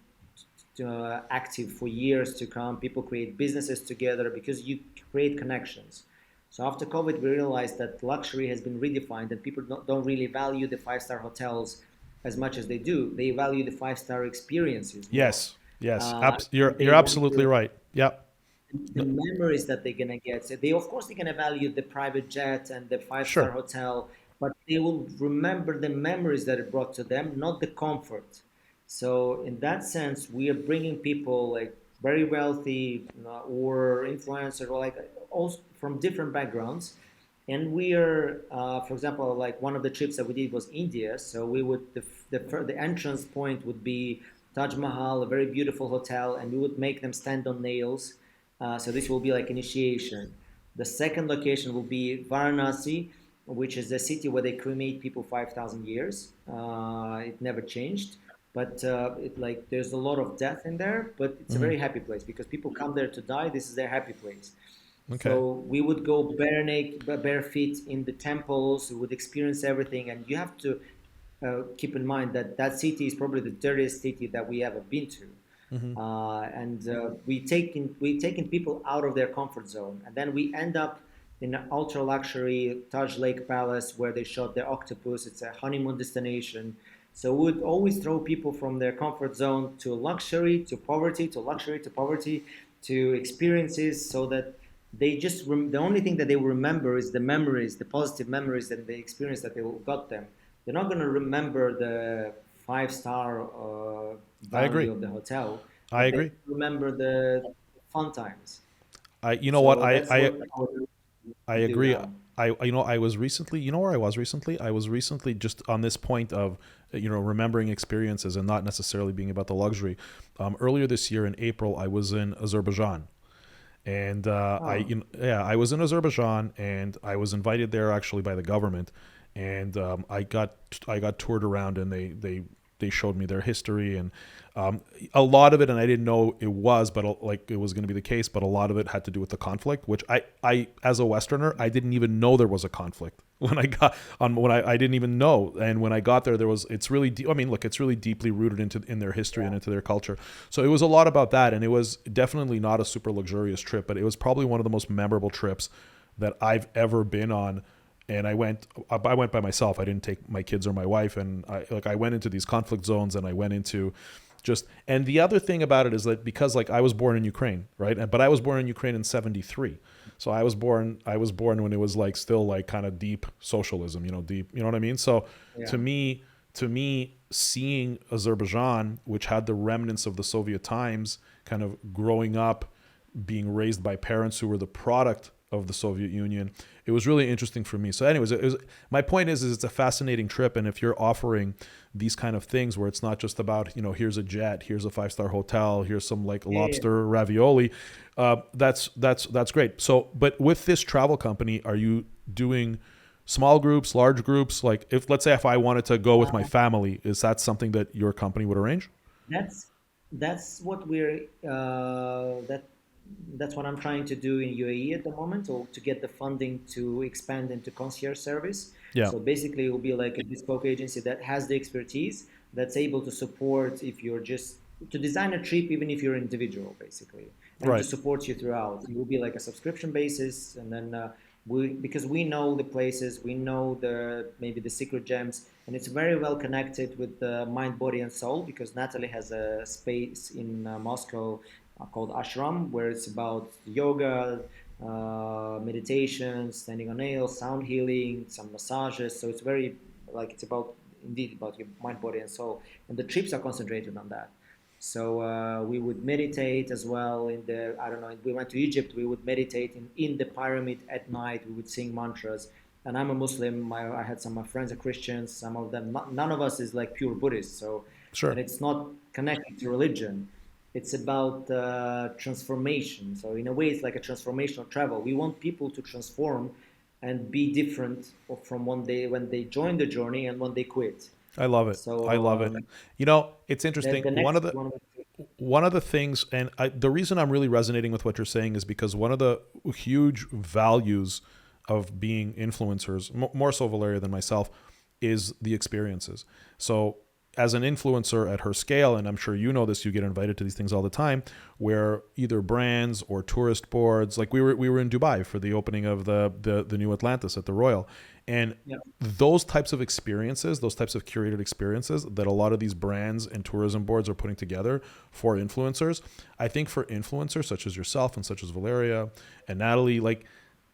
active for years to come. People create businesses together because you create connections. So after COVID, we realized that luxury has been redefined, and people don't really value the five-star hotels as much as they do. They value the five-star experiences more, Yes, yes. and You're they want absolutely right. Yep. the memories that they're gonna get. So they, of course, they're gonna value the private jet and the five-star Sure. hotel, but they will remember the memories that it brought to them, not the comfort. So in that sense, we are bringing people like very wealthy, or influencers, or like all from different backgrounds. And we are, for example, like one of the trips that we did was India. So we would the entrance point would be Taj Mahal, a very beautiful hotel, and we would make them stand on nails. So this will be like initiation. The second location will be Varanasi, which is a city where they cremate people 5,000 years. It never changed, but there's a lot of death in there, but it's a Hmm. very happy place because people come there to die. This is their happy place. Okay. So we would go bare naked, bare feet in the temples. We would experience everything, and you have to. keep in mind that that city is probably the dirtiest city that we ever been to. Hmm. And we taking people out of their comfort zone, and then we end up in an ultra luxury Taj Lake Palace where they shot their octopus. It's a honeymoon destination. So we would always throw people from their comfort zone to luxury to poverty to luxury to poverty to experiences, so that they just the only thing that they will remember is the memories, the positive memories and the experience that they got them. They're not going to remember the five-star I agree. value of the hotel, I but they agree. remember the fun times. You know what? So that's what I we do agree. now. I was recently, you know where I was recently? I was recently just on this point of, remembering experiences and not necessarily being about the luxury. Earlier this year in April, I was in Azerbaijan. And Oh, I was in Azerbaijan, and I was invited there actually by the government, and I got toured around, and they showed me their history, and a lot of it, and I didn't know it was, but like it was going to be the case, but a lot of it had to do with the conflict, which I as a Westerner, I didn't even know there was a conflict when I got on when I didn't even know, and when I got there, it's really I mean, look, it's really deeply rooted in their history and yeah. into their culture. So it was a lot about that, and it was definitely not a super luxurious trip, but it was probably one of the most memorable trips that I've ever been on. And I went by myself. I didn't take my kids or my wife, and I went into these conflict zones, and I went into just, and the other thing about it is that because like I was born in Ukraine, right? But I was born in Ukraine in 73. So I was born when it was like still like kind of deep socialism, deep, you know what I mean? So Yeah. to me, seeing Azerbaijan, which had the remnants of the Soviet times, kind of growing up, being raised by parents who were the product of the Soviet Union, it was really interesting for me. So, anyways, my point is it's a fascinating trip, and if you're offering these kind of things where it's not just about here's a jet, here's a 5-star hotel, here's some like Yeah, yeah. lobster ravioli, that's great. So, but with this travel company, are you doing small groups, large groups? Like, if let's say if I wanted to go with my family, is that something that your company would arrange? That's that's what we're that's what I'm trying to do in UAE at the moment, or to get the funding to expand into concierge service. Yeah. So basically, it will be like a bespoke agency that has the expertise, that's able to support if you're just to design a trip, even if you're an individual, basically, and to Right. support you throughout. It will be like a subscription basis, and then we because we know the places, we know the maybe the secret gems, and it's very well connected with the mind, body, and soul, because Natalie has a space in Moscow called Ashram, where it's about yoga, meditation, standing on nails, sound healing, some massages. So it's very like it's about indeed about your mind, body, and soul, and the trips are concentrated on that. So we would meditate as well in the, I don't know, we went to Egypt, we would meditate in the pyramid at night, we would sing mantras. And I'm a Muslim, I had some of my friends are Christians, some of them, none of us is like pure Buddhist. So, Sure. and it's not connected to religion. It's about transformation. So in a way, it's like a transformational travel. We want people to transform and be different from one day when they join the journey and when they quit. I love it. I So love it. It's interesting. the One next of the one, one of the things, and the reason I'm really resonating with what you're saying is because one of the huge values of being influencers, more so Valeria than myself, is the experiences. So, as an influencer at her scale, and I'm sure you know this, you get invited to these things all the time, where either brands or tourist boards, like we were in Dubai for the opening of the new Atlantis at the Royal, and yeah. those types of experiences, those types of curated experiences that a lot of these brands and tourism boards are putting together for influencers, I think for influencers such as yourself and such as Valeria and Natalie, like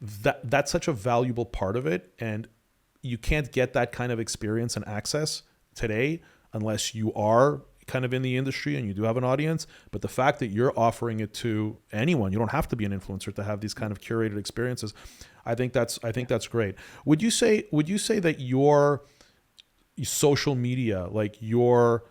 that's such a valuable part of it, and you can't get that kind of experience and access today unless you are kind of in the industry and you do have an audience. But the fact that you're offering it to anyone, you don't have to be an influencer to have these kind of curated experiences. I think that's great. Would you say that your social media, like your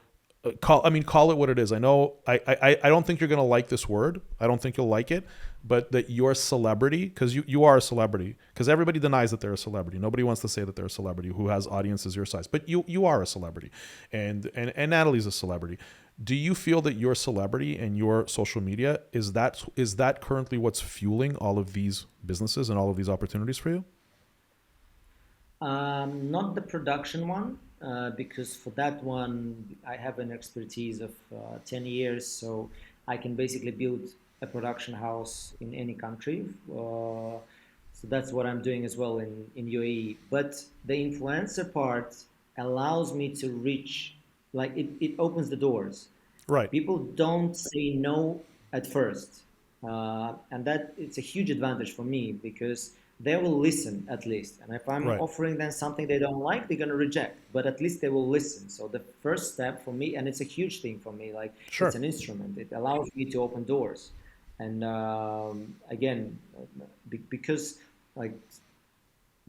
call it what it is. I know I don't think you're gonna like this word. I don't think you'll like it, but that your celebrity, because you are a celebrity, because everybody denies that they're a celebrity. Nobody wants to say that they're a celebrity who has audiences your size, but you are a celebrity, and Natalie's a celebrity. Do you feel that your celebrity and your social media is that currently what's fueling all of these businesses and all of these opportunities for you? Not the production one. because for that one, I have an expertise of 10 years, so I can basically build a production house in any country. So that's what I'm doing as well in UAE. But the influencer part allows me to reach, like it opens the doors. Right. People don't say no at first, and that it's a huge advantage for me because they will listen at least. And if I'm Right. offering them something they don't like, they're gonna reject. But at least they will listen. So the first step for me, and it's a huge thing for me, like it's Sure. an instrument. It allows me to open doors. And again, because like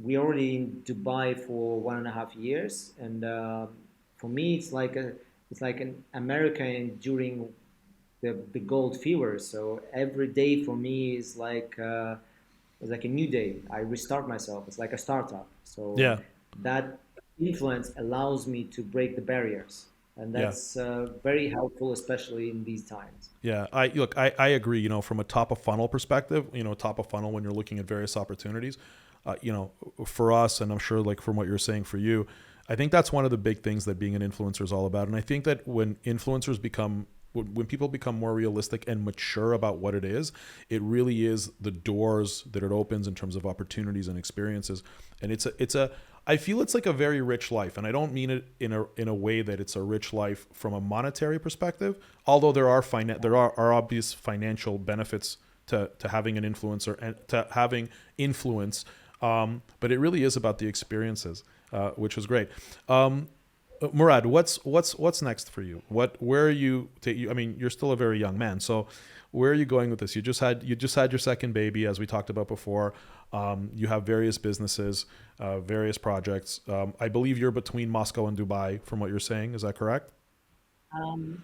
we already in Dubai for 1.5 years, and for me, it's like an American during the gold fever. So every day for me is like a new day. I restart myself. It's like a startup. So Yeah. that influence allows me to break the barriers, and Yeah. that's very helpful, especially in these times. Yeah, I look, I agree. You know, from a top of funnel perspective, you know, top of funnel when you're looking at various opportunities, you know, for us, and I'm sure like from what you're saying for you, I think that's one of the big things that being an influencer is all about. And I think that when influencers become when people become more realistic and mature about what it is, it really is the doors that it opens in terms of opportunities and experiences. And it's a I feel it's like a very rich life, and I don't mean it in a way that it's a rich life from a monetary perspective. Although there are obvious financial benefits to having an influencer and to having influence, but it really is about the experiences, which is great. Murad, what's next for you? Where are you? I mean, you're still a very young man, so where are you going with this? You just had your second baby, as we talked about before. You have various businesses, various projects. I believe you're between Moscow and Dubai, from what you're saying. Is that correct?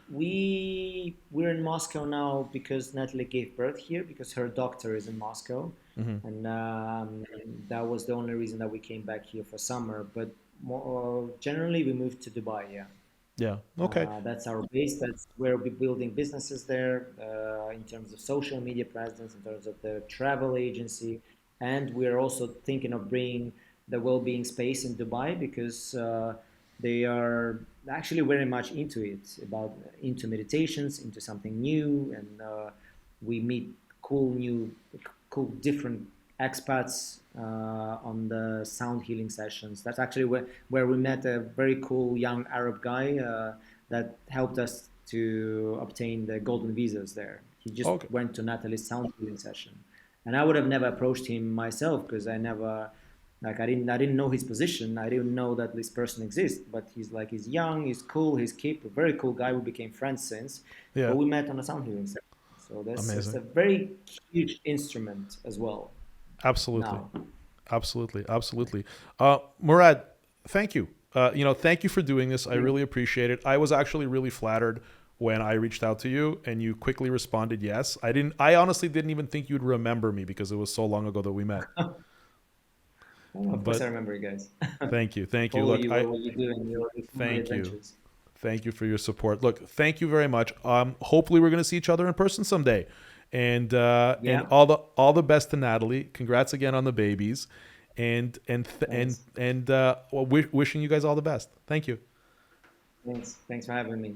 We're in Moscow now because Natalie gave birth here because her doctor is in Moscow, Hmm. and that was the only reason that we came back here for summer. But more, generally, we moved to Dubai. Yeah, Yeah. Okay. that's our base. That's where we're building businesses there in terms of social media presence, in terms of the travel agency, and we're also thinking of bringing the well-being space in Dubai because they are actually very much into it, about into meditations, into something new, and we meet cool new, cool different expats on the sound healing sessions. That's actually where we met a very cool young Arab guy that helped us to obtain the golden visas there. He just Okay. went to Natalie's sound healing session, and I would have never approached him myself because I didn't know his position. I didn't know that this person exists. But he's young, he's cool, he's keep a very cool guy. We became friends since, but Yeah. we met on a sound healing session. So that's Amazing. a very huge instrument as well Absolutely. now. Absolutely. Absolutely. Murad, thank you. Thank you for doing this. I really appreciate it. I was actually really flattered when I reached out to you and you quickly responded yes. I honestly didn't even think you'd remember me because it was so long ago that we met. Oh, of course, I But remember you guys. thank you. Thank you. Follow Look, you what you do and your culinary thank you. adventures. Thank you for your support. Look, thank you very much. Hopefully we're going to see each other in person someday. And Yeah, all the best to Natalie. Congrats again on the babies, thanks. wishing you guys all the best. Thank you. Thanks for having me.